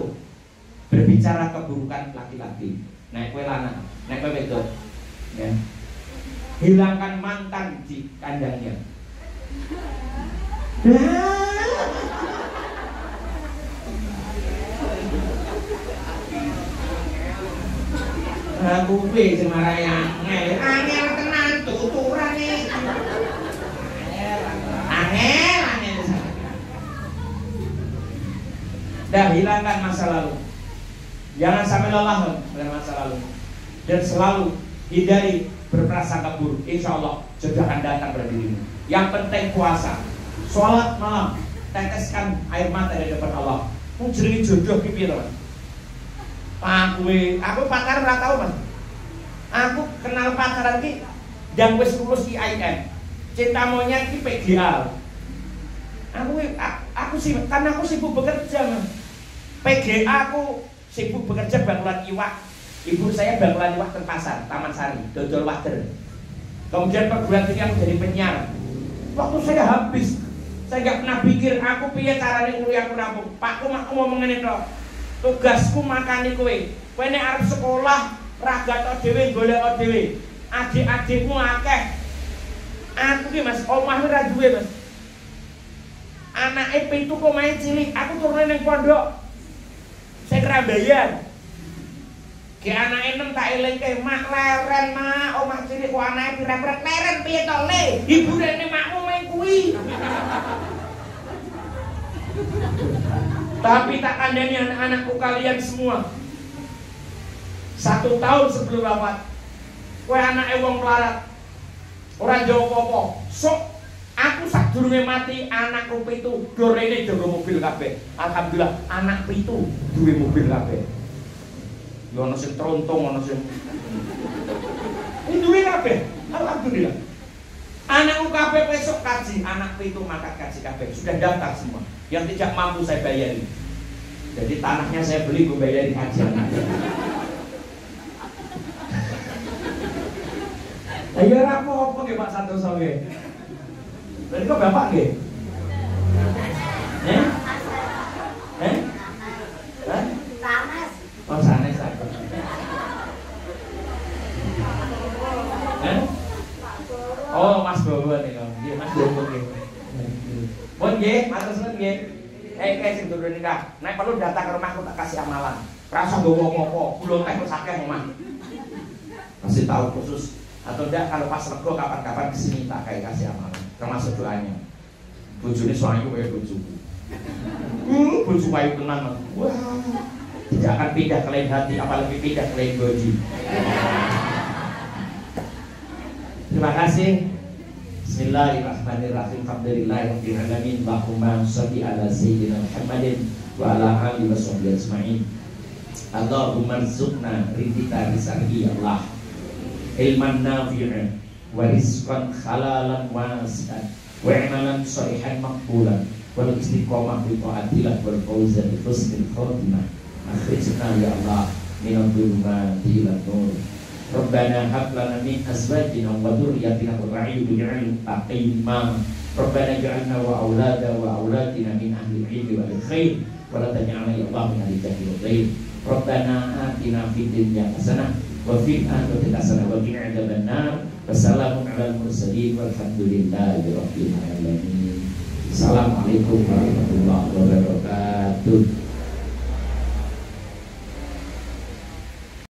Berbicara keburukan laki-laki. Naik kue lanang, naik kue wedok. Ya. Hilangkan mantan di kandangnya. Aku kuwi sing marani angel tenan tuturane. Angel. Dah hilangkan masa lalu. Jangan sampai lelah dengan masa lalu. Dan selalu hindari berprasangka buruk. Insya Allah jodoh akan datang pada dirimu. Yang penting puasa, sholat malam, teteskan air mata di depan Allah. Mau jenenge jodoh ki piye to, Mas? Aku pacaran ora tau, Mas. Aku kenal pacaran ki yang wis lulus IAIN. Cinta monyet ki PGA. Aku sih, karena aku sibuk bekerja, Mas. PGA aku sibuk bekerja bangkulan iwak. Ibu saya bangkulan iwak di pasar Taman Sari, dodol wader. Kemudian perguruan tinggi aku jadi penyiar. Waktu saya habis, saya nggak pernah pikir aku piye carane kuliah aku rampung. Pakku mak ngomong ngene tok. Tugasku makani kowe. Kowe nek arep sekolah raga tok dhewe, golek dhewe. Adik-adikmu akeh. Aku ki Mas, omah ora duwe, Mas. Anake 7 kok main cilik, aku turune ning pondok. Saya kerambayan. Ki anake 6 tak elingke, mak leren mak, omah cilik kok anake pira-pira leren piye to le? Hiburane makmu main kuwi. Tapi tak kandani anak-anakku kalian semua. 1 tahun sebelum wafat, kowe anake wong melarat. Ora njowo apa-apa. Sok aku sadurunge mati anakku 7 dorene jaga mobil kabeh. Alhamdulillah anak 7 duwe mobil kabeh. Yo ono sing trontung, ono sing duwe kabeh. Alhamdulillah. Anakku kabeh besok kaji, anak 7 mangkat kaji kabeh. Sudah daftar semua. Yang tidak mampu saya bayari. Jadi tanahnya saya beli, gue bayari haji anaknya. Ayo apa-apa nggih Pak Santoso nggih. Lha kok Bapak nggih? Sanes. Oh, sanes aku. Oh, Mas Bowo niku. Nggih, Mas Bowo nggih. Pun nggih, matur nuwun nggih. Sing durung nikah, nek perlu datang ke rumahku tak kasih amalan. Rasa nggowo apa-apa, kula teh wis akeh omah. Kasih tahu khusus atau enggak kalau pas lego kapan-kapan kesini tak kayak kasih amalan, termasuk doanya. Bojone soayu kaya bojoku. Bojoku ayu tenan. Wah. Tidak akan pindah ke lain hati, apalagi pindah ke lain bodi. Terima kasih. Bismillahirrahmanirrahim. Alhamdulillahirabbil alamin. Allahumma shalli ala sayyidina Muhammadin wa ala alihi washabbihi ajmain. Allahumma rzuqna ridika rizqi ya Allah. Ilman nafi'an wa rizqan halalan wasi'an wa amalan shalihan maqbulan wal istiqamah bi ta'atillah wal fawza bi husnil khatimah. Akhrijna ya Allah min dhulumati ila nur. Rabbana hab lana min azwajina wa dhurriyyatina qurrata a'yun waj'alna imama. Rabbana ij'alna wa auladina min ahli ilmi wal khair wa la taj'alna ya Allah min ahli jahil wal ghaib. Rabbana atina fid dunya hasanah wa fil akhirati hasanah wa qina adzabannar. Wassalamu alal mursalin walhamdulillahi rabbil alamin. Assalamualaikum warahmatullahi wabarakatuh.